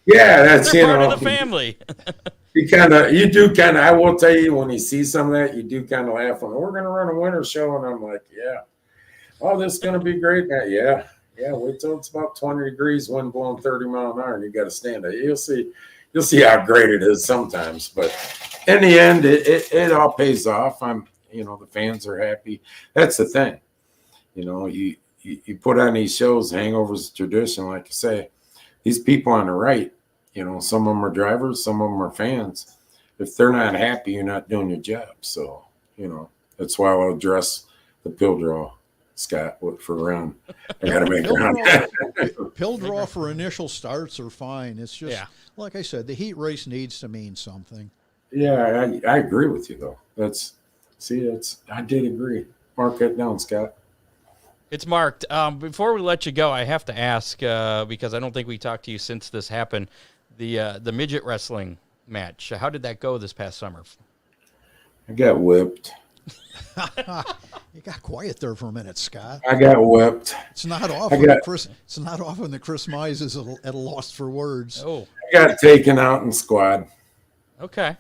C: Yeah, that's,
B: they're
C: you
B: part
C: know,
B: of the family.
C: you do kind of, I will tell you, when you see some of that, you do kind of laugh when we're going to run a winter show. And I'm like, yeah, oh, this is going to be great. Yeah, wait till it's about 20 degrees, wind blowing 30 mile an hour, and you got to stand it. You'll see how great it is sometimes. But in the end, it all pays off. You know, the fans are happy. That's the thing. You know, you put on these shows, Hangover's a tradition, like you say. These people on the right, you know, some of them are drivers, some of them are fans. If they're not happy, you're not doing your job. So, you know, that's why I'll address the pill draw, Scott, for round. I got to make round.
A: Pill draw for initial starts are fine. It's just, like I said, the heat race needs to mean something.
C: Yeah, I agree with you, though. I did agree. Mark that down, Scott.
B: It's marked. Before we let you go, I have to ask, because I don't think we talked to you since this happened, the midget wrestling match. How did that go this past summer?
C: I got whipped.
A: You got quiet there for a minute, Scott.
C: I got whipped.
A: It's not often that Chris Mize is at a loss for words.
B: Oh,
C: I got taken out in squad.
B: Okay.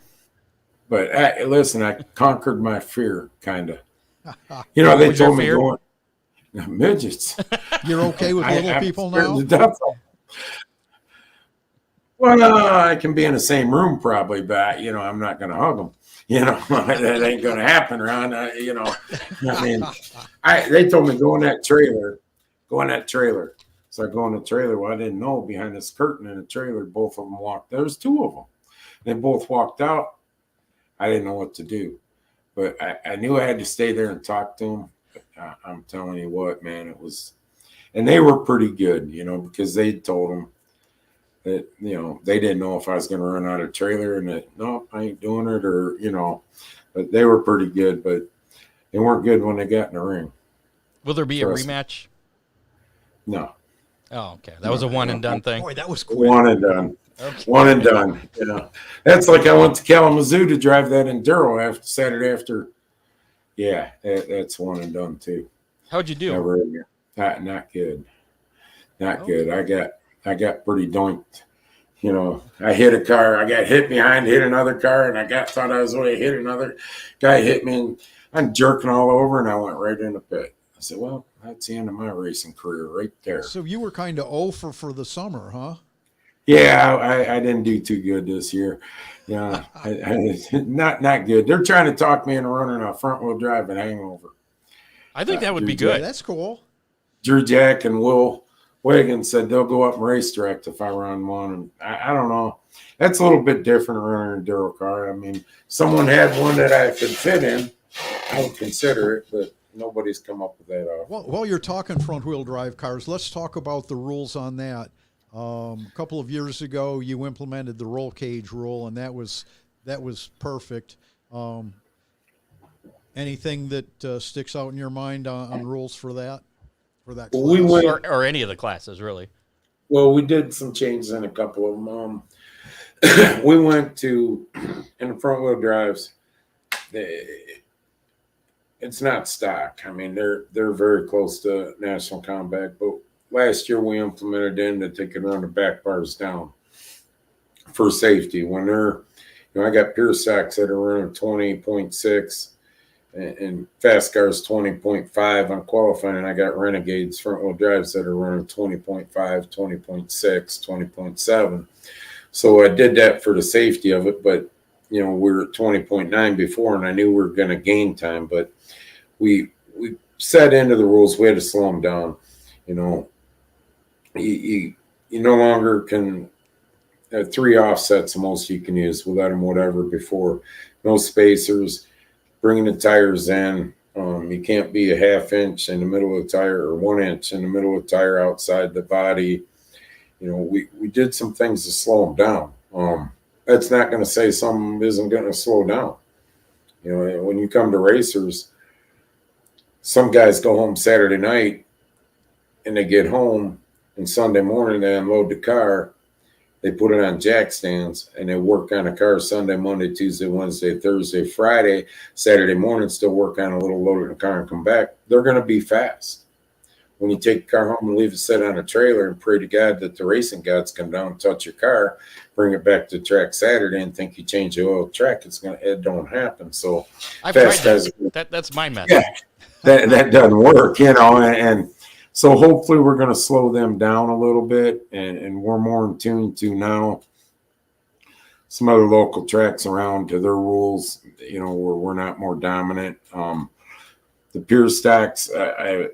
C: But listen, I conquered my fear, kind of. You know, they told me going midgets.
A: You're okay with little people now?
C: Well, I can be in the same room probably, but you know, I'm not going to hug them. You know, that ain't going to happen, Ron. You know, I mean, they told me go in that trailer. So I go in the trailer. Well, I didn't know behind this curtain in the trailer, both of them walked. There was two of them. They both walked out. I didn't know what to do, but I knew I had to stay there and talk to them. I'm telling you what, man, it was, and they were pretty good, you know, because they told them that, you know, they didn't know if I was going to run out of trailer and that, no, I ain't doing it, or, you know, but they were pretty good, but they weren't good when they got in the ring.
B: Will there be a rematch?
C: No.
B: Oh, okay. That was a one and done thing.
A: Boy, that was quick.
C: One and done.
B: Okay.
C: One and done. That's like I went to Kalamazoo to drive that enduro after Saturday after. Yeah, that's one and done too.
B: How'd you do?
C: Never, not good. Not good. I got pretty doinked. I hit a car. I got hit behind, hit another car, and thought I was going to hit another guy. Hit me, and I'm jerking all over, and I went right in the pit. I said, "Well, that's the end of my racing career right there."
A: So you were kind of over for the summer, huh?
C: Yeah, I didn't do too good this year. Yeah, not good. They're trying to talk me into running a front wheel drive at Hangover.
B: I think that would be
A: Yeah,
B: good.
A: that's cool.
C: Drew Jack and Will Wiggins said they'll go up and race direct if I run one. And I don't know. That's a little bit different running an enduro car. I mean, someone had one that I could fit in, I would consider it, but nobody's come up with that offer.
A: Well, while you're talking front-wheel drive cars, let's talk about the rules on that. A couple of years ago, you implemented the roll cage rule, and that was perfect. Anything that sticks out in your mind on rules for that? For that class?
C: We went,
B: Or any of the classes, really.
C: well, we did some changes in a couple of them. We went to, in the front wheel drives, it's not stock. I mean, they're very close to National Combat, but last year we implemented in that they could run the back bars down for safety. When they're, I got pure stocks that are running 20.6 and fast cars 20.5 on qualifying, and I got Renegades front wheel drives that are running 20.5, 20.6, 20.7. So I did that for the safety of it, but we were at 20.9 before, and I knew we were going to gain time, but we set into the rules. We had to slow them down. You no longer can 3 offsets the most you can use. We'll let them whatever before. No spacers. Bringing the tires in. You can't be a ½ inch in the middle of the tire or 1 inch in the middle of the tire outside the body. We did some things to slow them down. That's not going to say something isn't going to slow down. When you come to racers, some guys go home Saturday night and they get home, and Sunday morning they unload the car, they put it on jack stands, and they work on the car Sunday, Monday, Tuesday, Wednesday, Thursday, Friday, Saturday morning, still work on a little load in the car and come back. They're going to be fast. When you take the car home and leave it set on a trailer and pray to God that the racing gods come down and touch your car, bring it back to the track Saturday and think you change the oil track, it don't happen. So
B: I've tried that. That's my method.
C: Yeah, that doesn't work, and so hopefully we're going to slow them down a little bit, and we're more in tune to now some other local tracks around to their rules, where we're not more dominant. The pure stacks, I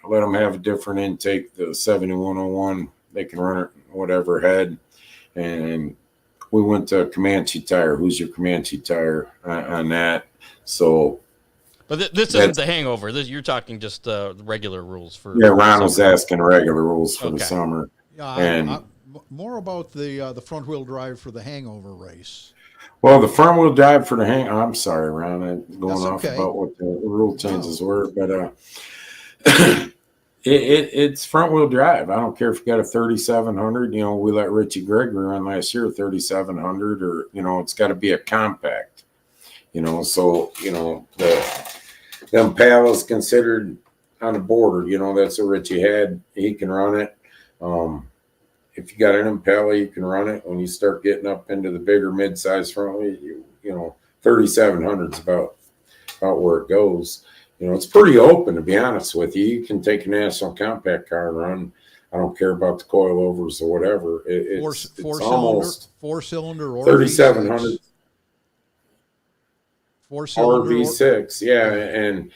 C: let them have a different intake. The 7101, they can run it whatever head. And we went to Comanche tire. Who's your Comanche tire on that? So,
B: but this isn't the Hangover. You're talking just regular rules for.
C: Yeah, Ron was asking regular rules for the summer.
A: Yeah,
C: and
A: more about the front wheel drive for the Hangover race.
C: Well, the front wheel drive for the I'm sorry, Ron, I'm going
A: That's
C: off
A: okay.
C: about what the rule changes were, but it's front wheel drive. I don't care if you got a 3700. We let Richie Gregory run last year a 3700, or it's got to be a compact. So the Impala is considered on the border. That's what Richie had. He can run it. If you got an Impala, you can run it. When you start getting up into the bigger mid-size front wheel, 3700 is about where it goes. It's pretty open, to be honest with you. You can take a national compact car and run. I don't care about the coilovers or whatever. It's almost
A: four-cylinder or
C: 3700
A: 4-cylinder
C: or V6, yeah, and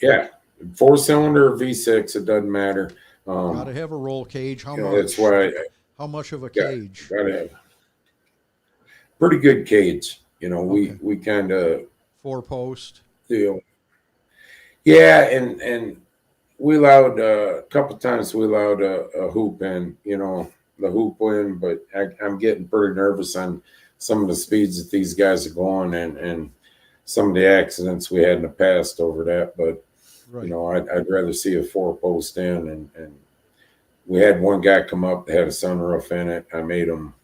C: yeah, 4-cylinder or V6, it doesn't matter.
A: Got to have a roll cage. How much?
C: That's why.
A: How much of a cage?
C: Got to have pretty good cage. We kind of
A: 4-post.
C: Yeah, and we allowed a couple times. We allowed a hoop in. The hoop in, but I'm getting pretty nervous on some of the speeds that these guys are going, and some of the accidents we had in the past over that. But
A: right.
C: I'd rather see a 4-post in and we had one guy come up that had a sunroof in it. I made him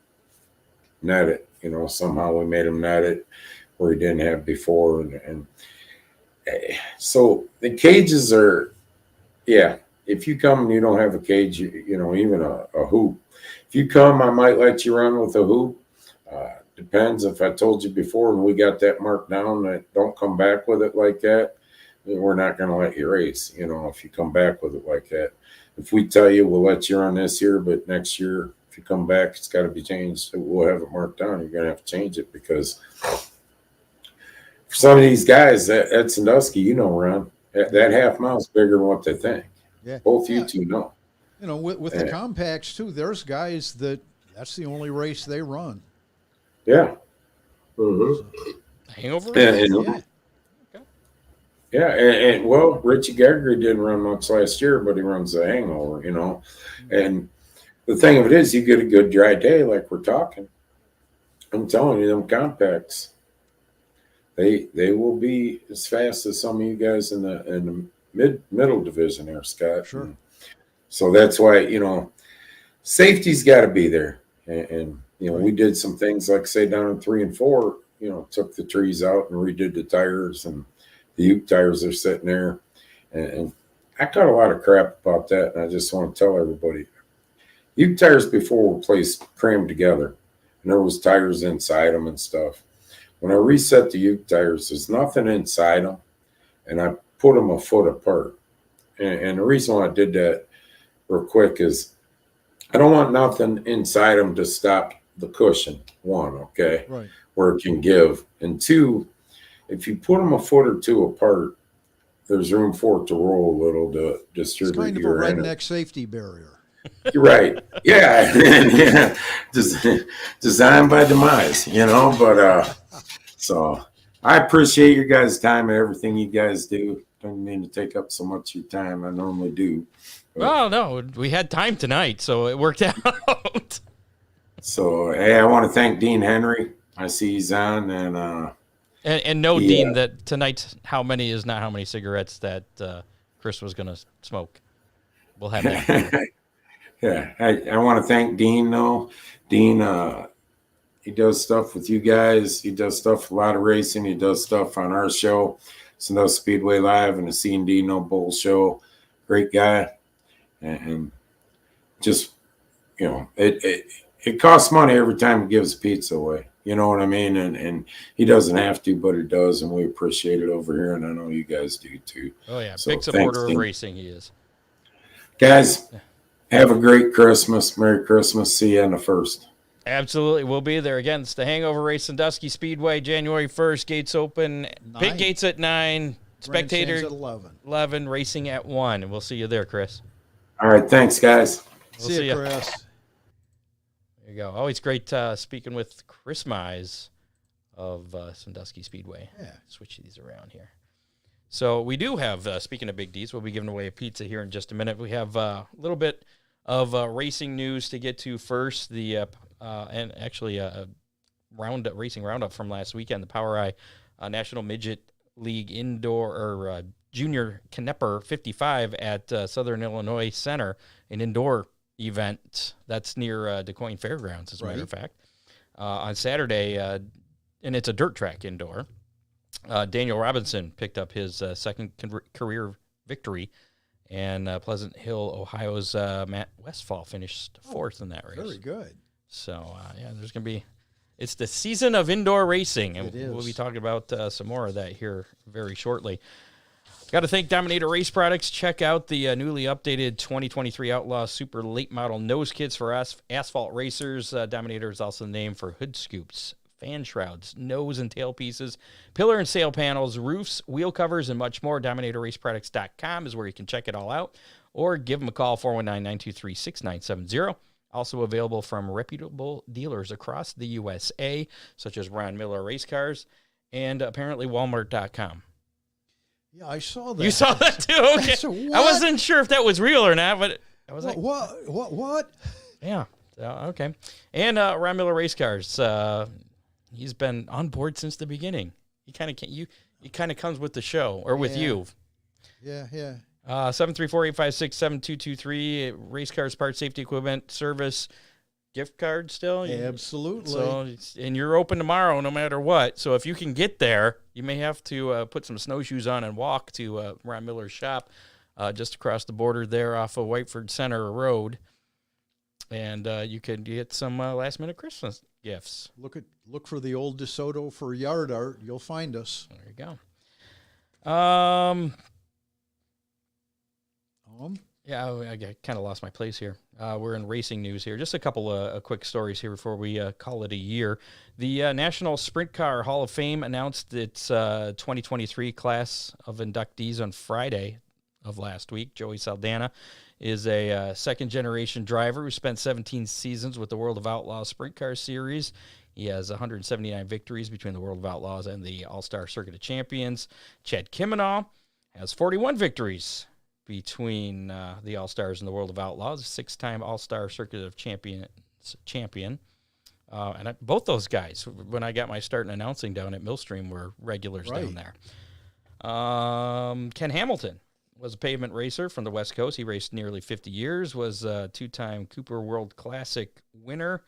C: net it. Somehow we made him net it where he didn't have before. And so the cages are, yeah, if you come and you don't have a cage, even a hoop. If you come, I might let you run with a hoop. Depends. If I told you before and we got that marked down that don't come back with it like that, then we're not going to let you race, if you come back with it like that. If we tell you we'll let you run this year, but next year, if you come back, it's got to be changed. We'll have it marked down. You're going to have to change it because for some of these guys at Sandusky, Ron, that half mile is bigger than what they think.
A: Yeah.
C: Both you two know.
A: With the compacts too, there's guys that's the only race they run.
C: Yeah. Mm-hmm.
B: Hangover?
C: Yeah. And well, Richie Gregory didn't run much last year, but he runs the Hangover, And the thing of it is, you get a good dry day like we're talking. I'm telling you, them compacts, they will be as fast as some of you guys in the middle division there, Scott.
A: Sure.
C: So that's why, safety's got to be there. And we did some things like say down in 3 and 4, took the trees out and redid the tires, and the Uke tires are sitting there. And I got a lot of crap about that. And I just want to tell everybody, Uke tires before were placed crammed together, and there was tires inside them and stuff. When I reset the Uke tires, there's nothing inside them, and I put them a foot apart. And the reason why I did that real quick is I don't want nothing inside them to stop the cushion, one, okay,
A: right,
C: where it can give. And two, if you put them a foot or two apart, there's room for it to roll a little to distribute.
A: It's kind of a redneck safety barrier.
C: You're right. Yeah. Yeah. Designed by the Mize, but so I appreciate your guys' time and everything you guys do. Don't mean to take up so much of your time. I normally do.
B: Well, no, we had time tonight, so it worked out.
C: So, hey, I want to thank Dean Henry. I see he's on,
B: and no, Dean, that tonight's how many is not how many cigarettes that Chris was going to smoke. We'll have that.
C: Yeah, I want to thank Dean, though. Dean, he does stuff with you guys. He does stuff, a lot of racing. He does stuff on our show, Sandusky Speedway Live, and the C&D No Bull show. Great guy. And just, it costs money every time he gives pizza away. You know what I mean? And he doesn't have to, but he does, and we appreciate it over here, and I know you guys do too.
B: Oh, yeah.
C: So
B: big supporter
C: thanks,
B: of racing he is.
C: Guys, have a great Christmas. Merry Christmas. See you on the 1st.
B: Absolutely. We'll be there again. It's the Hangover Race, Sandusky Speedway, January 1st. Gates open. Pit gates at 9. Spectator
A: at 11.
B: 11. Racing at 1. And we'll see you there, Chris.
C: All right. Thanks, guys.
B: We'll
A: see you,
B: ya.
A: Chris.
B: There you go. Always great speaking with Chris Mize of Sandusky Speedway.
A: Yeah.
B: Switch these around here. So we do have, speaking of Big D's, we'll be giving away a pizza here in just a minute. We have a little bit of racing news to get to first. And actually a racing roundup from last weekend, the Power Eye National Midget League Indoor or Junior Knepper 55 at Southern Illinois Center, an indoor event that's near DeQuoin Fairgrounds, as a matter of fact. On Saturday, and it's a dirt track indoor. Daniel Robinson picked up his second career victory, and Pleasant Hill, Ohio's Matt Westfall finished fourth in that race.
A: Very good.
B: So, there's going to be – it's the season of indoor racing, and
A: It is.
B: we'll be talking about some more of that here very shortly. Got to thank Dominator Race Products. Check out the newly updated 2023 Outlaw Super Late Model Nose Kits for asphalt racers. Dominator is also the name for hood scoops, fan shrouds, nose and tail pieces, pillar and sail panels, roofs, wheel covers, and much more. DominatorRaceProducts.com is where you can check it all out, or give them a call, 419-923-6970. Also available from reputable dealers across the USA, such as Ron Miller Race Cars, and apparently Walmart.com.
A: Yeah, I saw that.
B: You saw that too? Okay. I wasn't sure if that was real or not, but I was like,
A: what?
B: Yeah. Okay. And Ron Miller Race Cars. He's been on board since the beginning. He kind of comes with the show, or with you.
A: Yeah.
B: 734-856-7223. Race cars, parts, safety equipment, service, gift card still?
A: Absolutely.
B: So, and you're open tomorrow no matter what. So if you can get there, you may have to put some snowshoes on and walk to Ron Miller's shop just across the border there off of Whiteford Center Road. And you can get some last-minute Christmas gifts.
A: Look for the old DeSoto for yard art. You'll find us.
B: There you go. Yeah, I kind of lost my place here. We're in racing news here. Just a couple of quick stories here before we call it a year. The National Sprint Car Hall of Fame announced its 2023 class of inductees on Friday of last week. Joey Saldana is a second-generation driver who spent 17 seasons with the World of Outlaws Sprint Car Series. He has 179 victories between the World of Outlaws and the All-Star Circuit of Champions. Chad Kiminall has 41 victories between the All-Stars and the World of Outlaws, six-time All-Star Circuit of champion. Both those guys, when I got my start in announcing down at Millstream, were regulars down there. Ken Hamilton was a pavement racer from the West Coast. He raced nearly 50 years, was a two-time Cooper World Classic winner,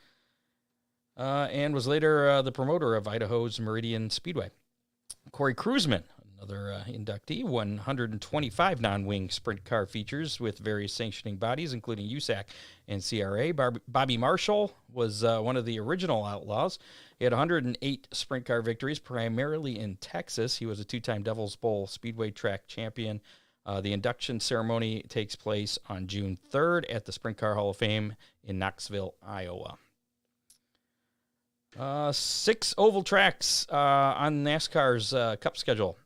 B: and was later the promoter of Idaho's Meridian Speedway. Corey Kruisman, another inductee, 125 non-wing sprint car features with various sanctioning bodies, including USAC and CRA. Bobby Marshall was one of the original Outlaws. He had 108 sprint car victories, primarily in Texas. He was a two-time Devil's Bowl Speedway track champion. The induction ceremony takes place on June 3rd at the Sprint Car Hall of Fame in Knoxville, Iowa. 6 oval tracks on NASCAR's Cup schedule.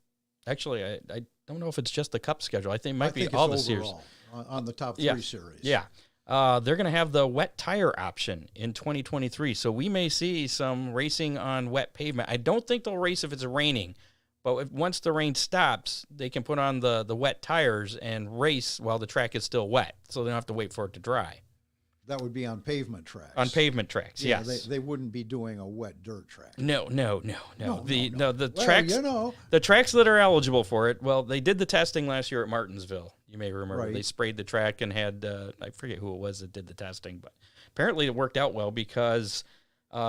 B: Actually, I don't know if it's just the Cup schedule. I think it might be all the series.
A: On the top 3 series.
B: Yeah. They're going to have the wet tire option in 2023, so we may see some racing on wet pavement. I don't think they'll race if it's raining, but once the rain stops, they can put on the wet tires and race while the track is still wet, so they don't have to wait for it to dry.
A: That would be on pavement tracks.
B: On pavement tracks,
A: yeah,
B: yes.
A: They wouldn't be doing a wet dirt track.
B: No. The
A: Well,
B: tracks,
A: you know.
B: the tracks that are eligible for it. Well, they did the testing last year at Martinsville. You may remember
A: Right.
B: They sprayed the track and had I forget who it was that did the testing, but apparently it worked out well because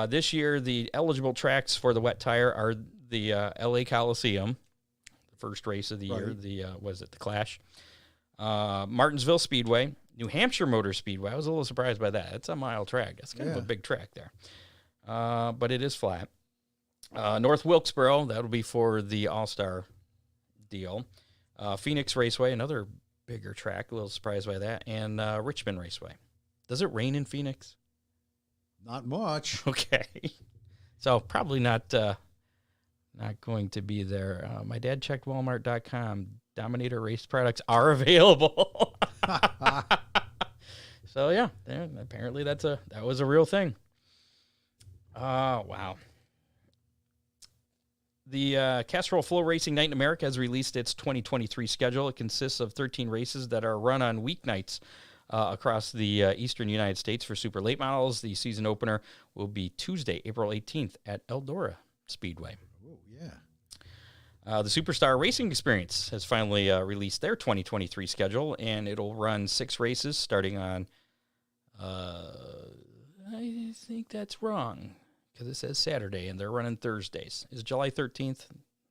B: this year the eligible tracks for the wet tire are the LA Coliseum, the first race of the year. The the Clash, Martinsville Speedway, New Hampshire Motor Speedway. I was a little surprised by that. It's a mile track. That's kind of a big track there. But it is flat. North Wilkesboro, that'll be for the All-Star deal. Phoenix Raceway, another bigger track. A little surprised by that. And Richmond Raceway. Does it rain in Phoenix?
A: Not much.
B: Okay. So probably not going to be there. My dad checked Walmart.com. Dominator race products are available. So yeah, apparently that was a real thing. Wow. The Castrol Flow Racing Night in America has released its 2023 schedule. It consists of 13 races that are run on weeknights across the eastern United States for super late models. The season opener will be Tuesday, April 18th at Eldora Speedway.
A: Oh, yeah.
B: The Superstar Racing Experience has finally released their 2023 schedule, and it'll run 6 races starting on, I think that's wrong, because it says Saturday, and they're running Thursdays. Is July 13th?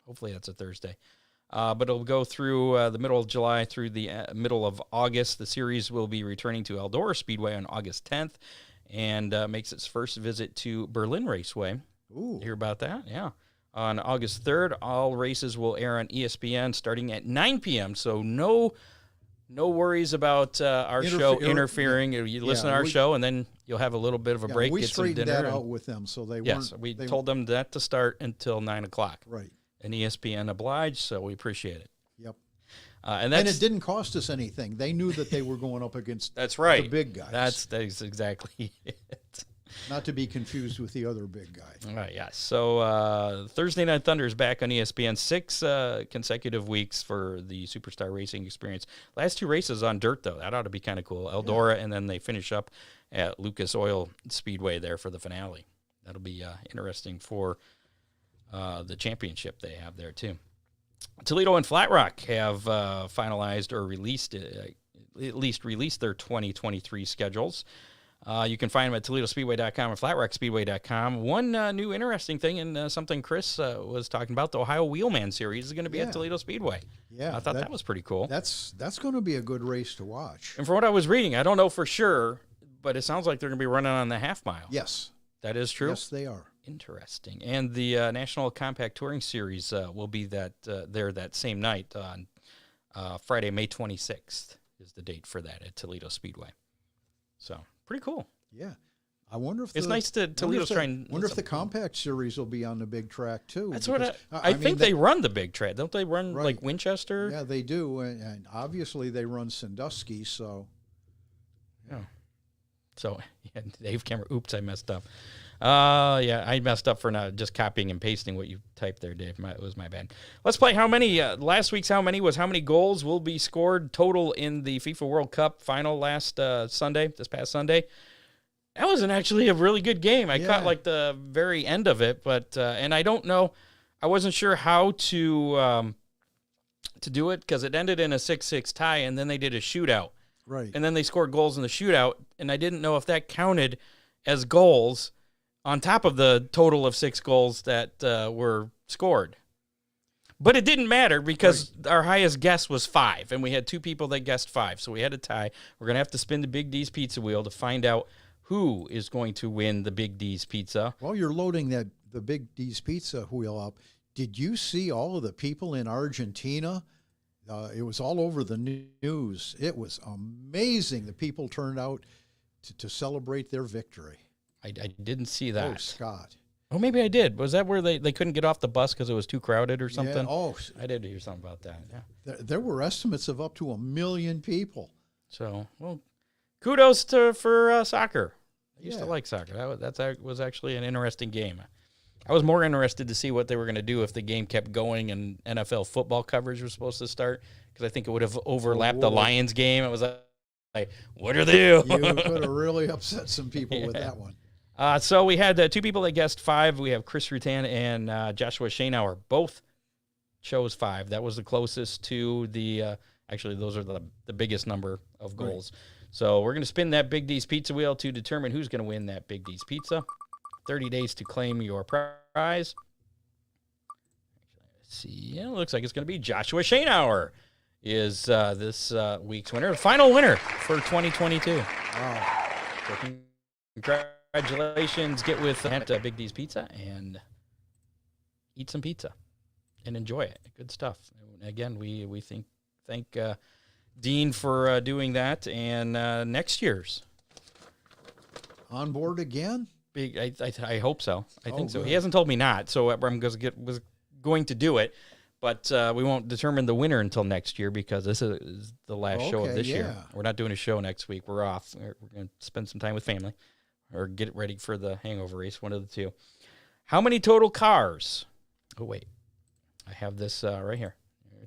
B: Hopefully that's a Thursday. But it'll go through the middle of July through the middle of August. The series will be returning to Eldora Speedway on August 10th, and makes its first visit to Berlin Raceway.
A: Ooh.
B: Hear about that? Yeah. On August 3rd, all races will air on ESPN starting at 9 p.m., so no worries about our show interfering. You listen to our show, and then you'll have a little bit of a break,
A: we
B: get some dinner.
A: straightened that out with them, so they weren't...
B: We told them that to start until 9 o'clock.
A: Right.
B: And ESPN obliged, so we appreciate it.
A: Yep.
B: And
A: it didn't cost us anything. They knew that they were going up against
B: that's right.
A: the big guys.
B: That's exactly it.
A: Not to be confused with the other big guy.
B: All right, yeah. So Thursday Night Thunder is back on ESPN. 6 consecutive weeks for the Superstar Racing Experience. Last 2 races on dirt, though. That ought to be kind of cool. Eldora, and then they finish up at Lucas Oil Speedway there for the finale. That'll be interesting for the championship they have there, too. Toledo and Flat Rock have finalized or released, at least released their 2023 schedules. You can find them at ToledoSpeedway.com or FlatRockSpeedway.com. One new interesting thing, and something Chris was talking about, the Ohio Wheelman Series is going to be at Toledo Speedway.
A: Yeah,
B: I thought that was pretty cool.
A: That's going to be a good race to watch.
B: And from what I was reading, I don't know for sure, but it sounds like they're going to be running on the half mile.
A: Yes.
B: That is true?
A: Yes, they are.
B: Interesting. And the National Compact Touring Series will be there that same night on Friday, May 26th is the date for that at Toledo Speedway. So, pretty cool.
A: Yeah. I wonder if
B: it's nice to Toledo's trying.
A: Wonder if the Compact Series will be on the big track too.
B: That's what I think they run the big track. Don't they run like Winchester?
A: Yeah, they do, and obviously they run Sandusky. So,
B: yeah. So, yeah, Dave Cameron. Oops, I messed up. Yeah, I messed up for not just copying and pasting what you typed there, Dave. It was my bad. Let's play how many. Last week's how many was how many goals will be scored total in the FIFA World Cup final last this past Sunday. That wasn't actually a really good game. I caught like the very end of it, but and I don't know. I wasn't sure how to do it because it ended in a 6-6 tie, and then they did a shootout.
A: Right.
B: And then they scored goals in the shootout, and I didn't know if that counted as goals on top of the total of 6 goals that were scored. But it didn't matter because our highest guess was 5, and we had 2 people that guessed 5, so we had a tie. We're going to have to spin the Big D's Pizza Wheel to find out who is going to win the Big D's Pizza.
A: While you're loading the Big D's Pizza Wheel up, did you see all of the people in Argentina? It was all over the news. It was amazing. The people turned out to celebrate their victory.
B: I didn't see that.
A: Oh, Scott.
B: Oh, maybe I did. Was that where they couldn't get off the bus because it was too crowded or something?
A: Yeah. Oh,
B: I did hear something about that. Yeah.
A: There were estimates of up to 1 million people.
B: So, well, kudos for soccer. I used to like soccer. That was actually an interesting game. I was more interested to see what they were going to do if the game kept going and NFL football coverage was supposed to start because I think it would have overlapped the Lions game. It was like, what are they?
A: You could have really upset some people with that one.
B: So we had 2 people that guessed 5. We have Chris Rutan and Joshua Schoenauer. Both chose 5. That was the closest to the actually, those are the biggest number of goals. Right. So we're going to spin that Big D's Pizza Wheel to determine who's going to win that Big D's Pizza. 30 days to claim your prize. Let's see. Yeah, it looks like it's going to be Joshua Schoenauer is this week's winner. The final winner for 2022. Wow. So congratulations. Get with Big D's Pizza and eat some pizza and enjoy it. Good stuff. Again, we thank Dean for doing that, and next year's
A: on board again.
B: I hope so. I think so.
A: Good.
B: He hasn't told me not, so I'm was going to do it, but we won't determine the winner until next year because this is the last show of this year. We're not doing a show next week. We're off. We're going to spend some time with family or get ready for the Hangover race, one of the two. How many total cars? Oh, wait. I have this right here.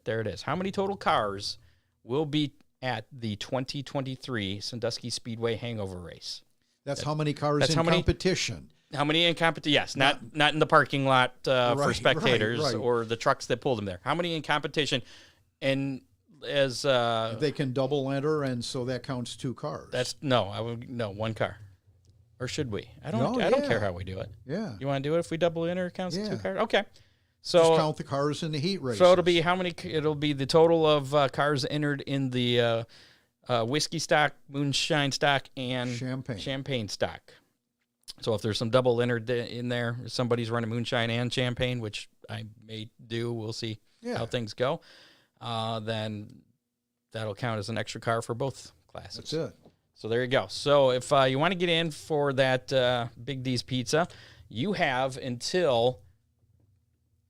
B: There it is. How many total cars will be at the 2023 Sandusky Speedway Hangover race?
A: That's how many cars in competition.
B: How many in competition? Yes, not in the parking lot for spectators or the trucks that pulled them there. How many in competition? And as
A: they can double enter, and so that counts 2 cars.
B: That's no, 1 car. Or should we? I don't care how we do it.
A: Yeah.
B: You want to do it if we double enter? It counts 2 cars. Okay. So
A: just count the cars in the heat races.
B: So it'll be how many? It'll be the total of cars entered in the whiskey stock, moonshine stock, and champagne stock. So if there's some double entered in there, somebody's running moonshine and champagne, which I may do. We'll see how things go. Then that'll count as an extra car for both classes.
A: That's it.
B: So there you go. So if you want to get in for that Big D's Pizza, you have until,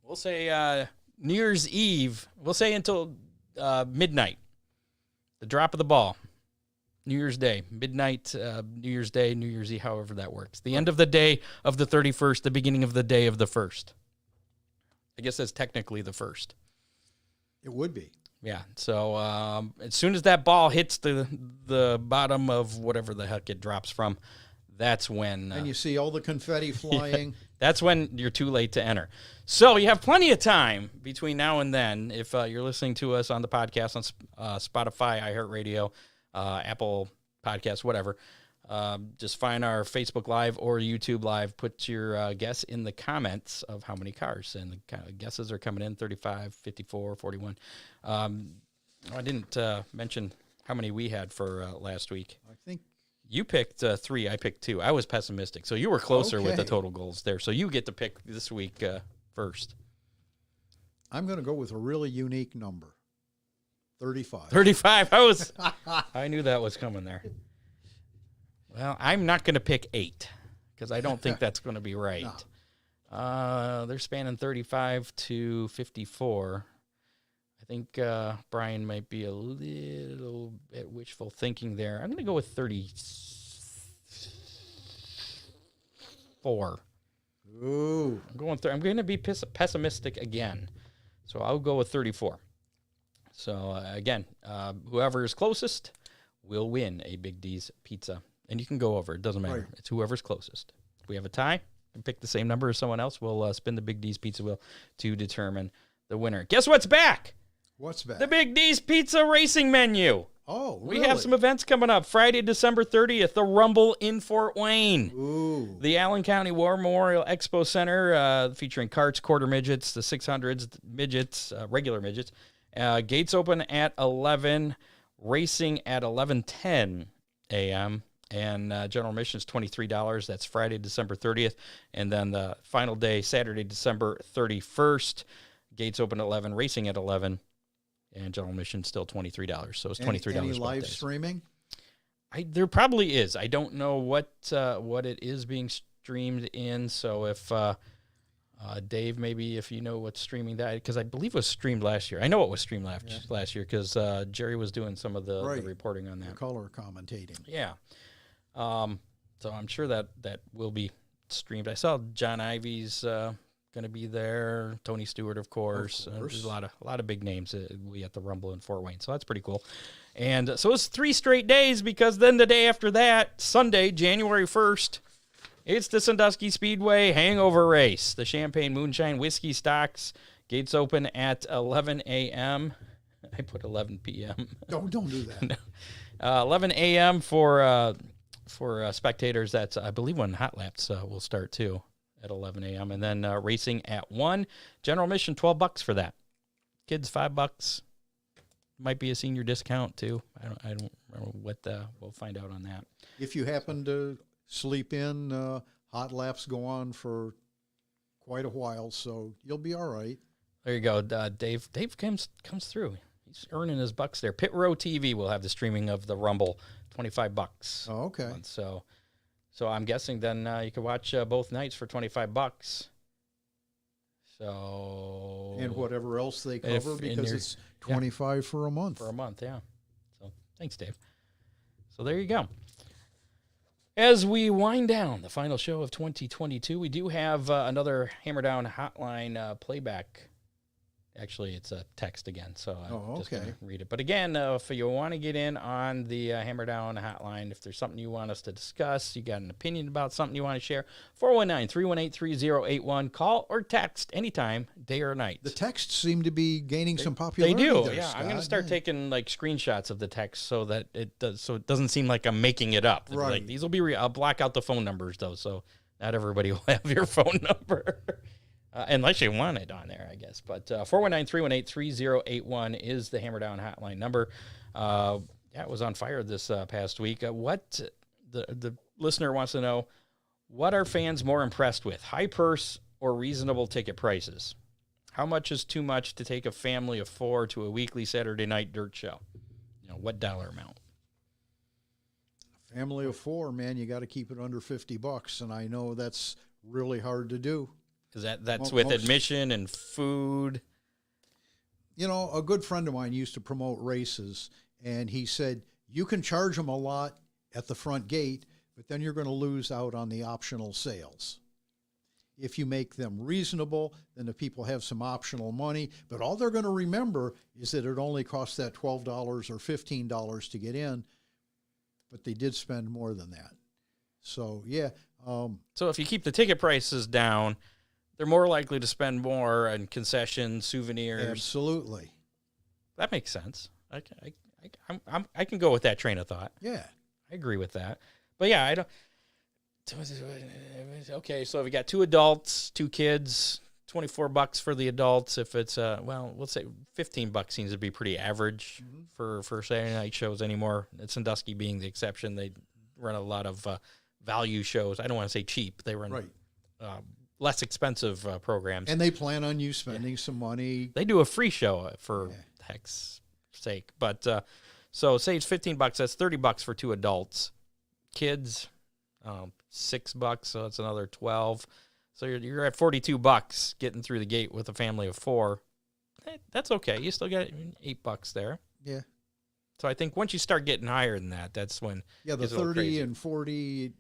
B: we'll say New Year's Eve. We'll say until midnight. The drop of the ball. New Year's Day, midnight, New Year's Day, New Year's Eve, however that works. The end of the day of the 31st, the beginning of the day of the 1st. I guess that's technically the 1st.
A: It would be.
B: Yeah, so as soon as that ball hits the bottom of whatever the heck it drops from, that's when...
A: And you see all the confetti flying.
B: That's when you're too late to enter. So you have plenty of time between now and then. If you're listening to us on the podcast on Spotify, iHeartRadio, Apple Podcasts, whatever, just find our Facebook Live or YouTube Live. Put your guess in the comments of how many cars. And the guesses are coming in, 35, 54, 41. I didn't mention how many we had for last week.
A: I think
B: you picked 3. I picked 2. I was pessimistic. So you were closer with the
A: Okay.
B: total goals there. So you get to pick this week first.
A: I'm going to go with a really unique number. 35.
B: 35. I knew that was coming there. Well, I'm not going to pick 8 because I don't think that's going to be right.
A: No.
B: They're spanning 35 to 54. I think Brian might be a little bit wishful thinking there. I'm going to go with 34.
A: Ooh.
B: I'm going to be pessimistic again. So I'll go with 34. So again, whoever is closest will win a Big D's pizza. And you can go over. It doesn't matter.
A: Right.
B: It's whoever's closest. If we have a tie and pick the same number as someone else, we'll spin the Big D's pizza wheel to determine the winner. Guess what's back?
A: What's back?
B: The Big D's pizza racing menu.
A: Oh,
B: We
A: really?
B: have some events coming up. Friday, December 30th, the Rumble in Fort Wayne.
A: Ooh.
B: The Allen County War Memorial Expo Center, featuring karts, quarter midgets, the 600s, midgets, regular midgets. Gates open at 11, racing at 11:10 a.m., and general admission is $23. That's Friday, December 30th. And then the final day, Saturday, December 31st. Gates open at 11, racing at 11, and general admission still $23. So it's $23
A: Any
B: both
A: live
B: days.
A: streaming?
B: There probably is. I don't know what it is being streamed in. So if Dave, maybe if you know what's streaming that, because I believe it was streamed last year. I know it was streamed last year because Jerry was doing some of the reporting on
A: The
B: that.
A: color commentating.
B: Yeah. So I'm sure that will be streamed. I saw John Ivy's going to be there. Tony Stewart, of course. There's a lot of big names we at the Rumble in Fort Wayne. So that's pretty cool. And so it's 3 straight days because then the day after that, Sunday, January 1st, it's the Sandusky Speedway Hangover Race. The Champagne Moonshine Whiskey Stocks. Gates open at 11 a.m. I put 11 p.m.
A: Don't do that.
B: 11 a.m. for spectators. That's, I believe, when Hot Laps will start, too, at 11 a.m. And then racing at 1. General admission, $12 for that. Kids, $5. Might be a senior discount, too. I don't remember what we'll find out on that.
A: If you happen to sleep in, hot laps go on for quite a while, so you'll be all right.
B: There you go. Dave comes through. He's earning his bucks there. Pit Row TV will have the streaming of the Rumble, $25.
A: Oh, okay.
B: So I'm guessing then you can watch both nights for $25. So
A: And whatever else they cover, because it's $25 for a month.
B: For a month, yeah. So thanks, Dave. So there you go. As we wind down the final show of 2022, we do have another Hammer Down Hotline playback. Actually, it's a text again, so I'm just going to read it. But again, if you want to get in on the Hammer Down Hotline, if there's something you want us to discuss, you got an opinion about something you want to share, 419-318-3081. Call or text anytime, day or night.
A: The texts seem to be gaining some popularity.
B: They do,
A: there,
B: yeah.
A: Scott.
B: I'm going to start taking like screenshots of the text so that it doesn't seem like I'm making it up.
A: Right.
B: Like, these will be I'll block out the phone numbers though, so not everybody will have your phone number. Unless you want it on there, I guess. But 419-318-3081 is the Hammer Down Hotline number. It was on fire this past week. What the listener wants to know, what are fans more impressed with, high purse or reasonable ticket prices? How much is too much to take a family of 4 to a weekly Saturday night dirt show? What dollar amount?
A: Family of 4, man, you got to keep it under $50, and I know that's really hard to do.
B: Because that's with admission and food.
A: You know, a good friend of mine used to promote races, and he said, you can charge them a lot at the front gate, but then you're going to lose out on the optional sales. If you make them reasonable, then the people have some optional money, but all they're going to remember is that it only costs that $12 or $15 to get in, but they did spend more than that. So, yeah.
B: So if you keep the ticket prices down, they're more likely to spend more on concessions, souvenirs.
A: Absolutely.
B: That makes sense. I can go with that train of thought.
A: Yeah.
B: I agree with that. But yeah, I don't. Okay, so if we got 2 adults, 2 kids, $24 for the adults. If it's let's say $15 seems to be pretty average for Saturday night shows anymore. Sandusky being the exception. They run a lot of value shows. I don't want to say cheap. They run less expensive programs.
A: And they plan on you spending some money.
B: They do a free show for heck's sake. But so say it's $15. That's $30 for 2 adults. Kids, $6, so that's another 12. So you're at $42 getting through the gate with a family of 4. That's okay. You still got $8 there.
A: Yeah.
B: So I think once you start getting higher than that, that's when
A: the 30 and 40.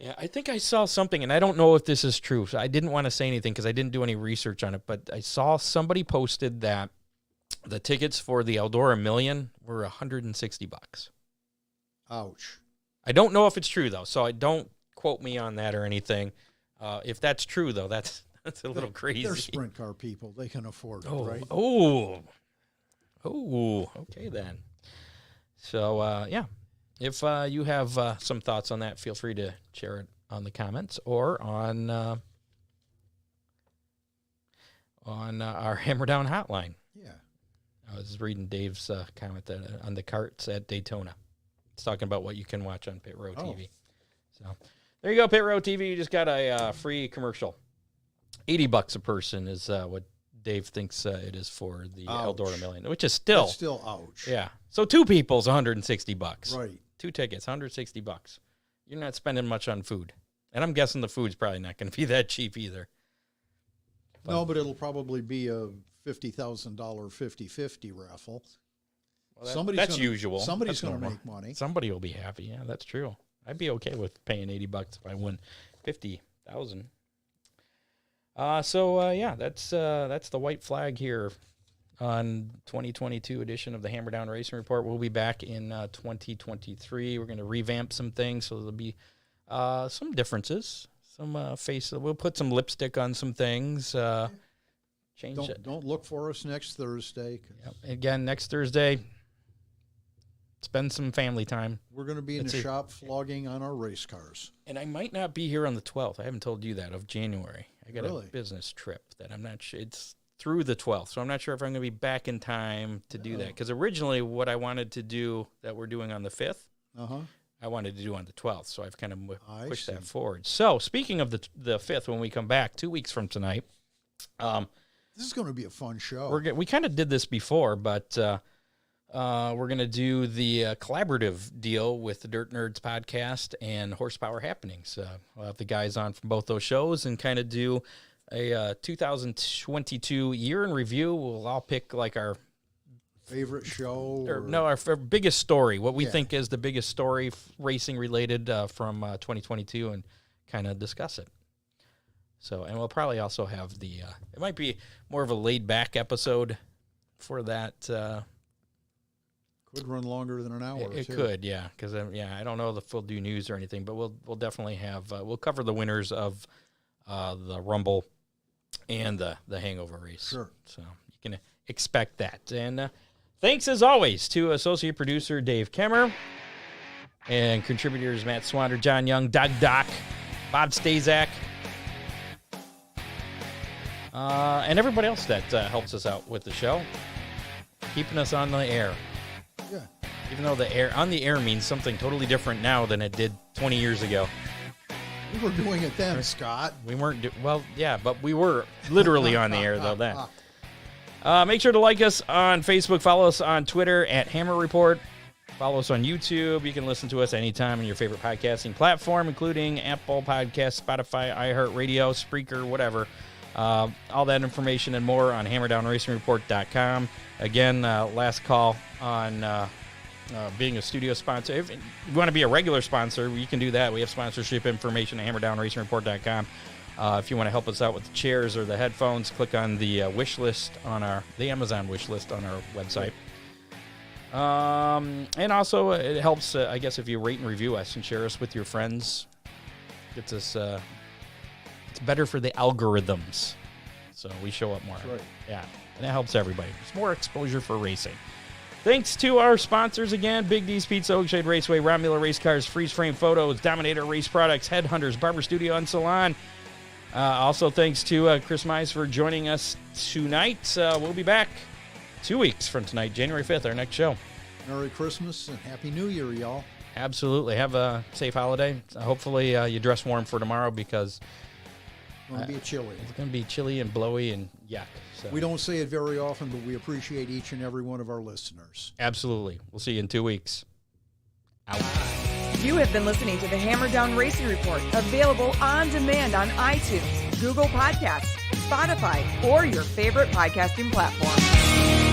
B: Yeah, I think I saw something, and I don't know if this is true. So I didn't want to say anything because I didn't do any research on it, but I saw somebody posted that the tickets for the Eldora Million were $160.
A: Ouch.
B: I don't know if it's true, though, so I don't quote me on that or anything. If that's true, though, that's a little crazy.
A: They're sprint car people. They can afford it, right?
B: Oh, okay then. So, yeah. If you have some thoughts on that, feel free to share it on the comments or on our Hammer Down hotline.
A: Yeah.
B: I was reading Dave's comment on the carts at Daytona. It's talking about what you can watch on Pit Row TV. So there you go, Pit Row TV. You just got a free commercial. $80 a person is what Dave thinks it is for the Eldora Million, which is still
A: ouch.
B: Yeah. So 2 people's $160.
A: Right.
B: 2 tickets, $160. You're not spending much on food. And I'm guessing the food's probably not going to be that cheap either.
A: No, but it'll probably be a $50,000 50-50 raffle.
B: Well, that's usual.
A: Somebody's going to make money.
B: Somebody will be happy. Yeah, that's true. I'd be okay with paying $80 if I win $50,000. That's the white flag here on 2022 edition of the Hammer Down Racing Report. We'll be back in 2023. We're going to revamp some things, so there'll be some differences. We'll put some lipstick on some things. Change it.
A: Don't look for us next Thursday.
B: Yep. Again, next Thursday, spend some family time.
A: We're going to be in the shop flogging on our race cars.
B: And I might not be here on the 12th. I haven't told you that, of January. I got a
A: Really?
B: business trip that I'm not sure. It's through the 12th, so I'm not sure if I'm going to be back in time to do that. Because originally what I wanted to do that we're doing on the 5th, I wanted to do on the 12th, so I've kind of pushed that forward. So speaking of the 5th, when we come back 2 weeks from tonight,
A: this is going to be a fun show.
B: We kind of did this before, but we're going to do the collaborative deal with the Dirt Nerds podcast and Horsepower Happenings. We'll have the guys on from both those shows and kind of do a 2022 year in review. We'll all pick like our
A: favorite show.
B: Our biggest story, what we think is the biggest story racing related from 2022 and kind of discuss it. So, and we'll probably also have it might be more of a laid back episode for that.
A: Could run longer than an hour.
B: It could, yeah. Because, I don't know if we'll do news or anything, but we'll definitely have, we'll cover the winners of the Rumble and the Hangover race.
A: Sure.
B: So you can expect that. And thanks, as always, to associate producer Dave Kemmer and contributors Matt Swander, John Young, Doug Doc, Bob Stazak, and everybody else that helps us out with the show, keeping us on the air.
A: Yeah.
B: Even though on the air means something totally different now than it did 20 years ago.
A: We were doing it then, Scott.
B: We weren't, but we were literally on the air, though, then. Make sure to like us on Facebook. Follow us on Twitter at Hammer Report. Follow us on YouTube. You can listen to us anytime on your favorite podcasting platform, including Apple Podcasts, Spotify, iHeartRadio, Spreaker, whatever. All that information and more on HammerdownRacingReport.com. Again, last call on being a studio sponsor. If you want to be a regular sponsor, you can do that. We have sponsorship information at HammerdownRacingReport.com. If you want to help us out with the chairs or the headphones, click on the wish list on the Amazon wish list on our website. And also, it helps, I guess, if you rate and review us and share us with your friends. Gets us, it's better for the algorithms. So we show up more.
A: That's right.
B: Yeah, and it helps everybody. It's more exposure for racing. Thanks to our sponsors again, Big D's Pizza, Oakshade Raceway, Ron Miller Race Cars, Freeze Frame Photos, Dominator Race Products, Headhunters, Barber Studio and Salon. Also thanks to Chris Mize for joining us tonight. We'll be back 2 weeks from tonight, January 5th, our next show.
A: Merry Christmas and Happy New Year, y'all.
B: Absolutely. Have a safe holiday. Hopefully you dress warm for tomorrow because
A: It's going to be chilly.
B: it's going to be chilly and blowy and yuck. So.
A: We don't say it very often, but we appreciate each and every one of our listeners.
B: Absolutely. We'll see you in 2 weeks. Out.
D: You have been listening to the Hammer Down Racing Report, available on demand on iTunes, Google Podcasts, Spotify, or your favorite podcasting platform.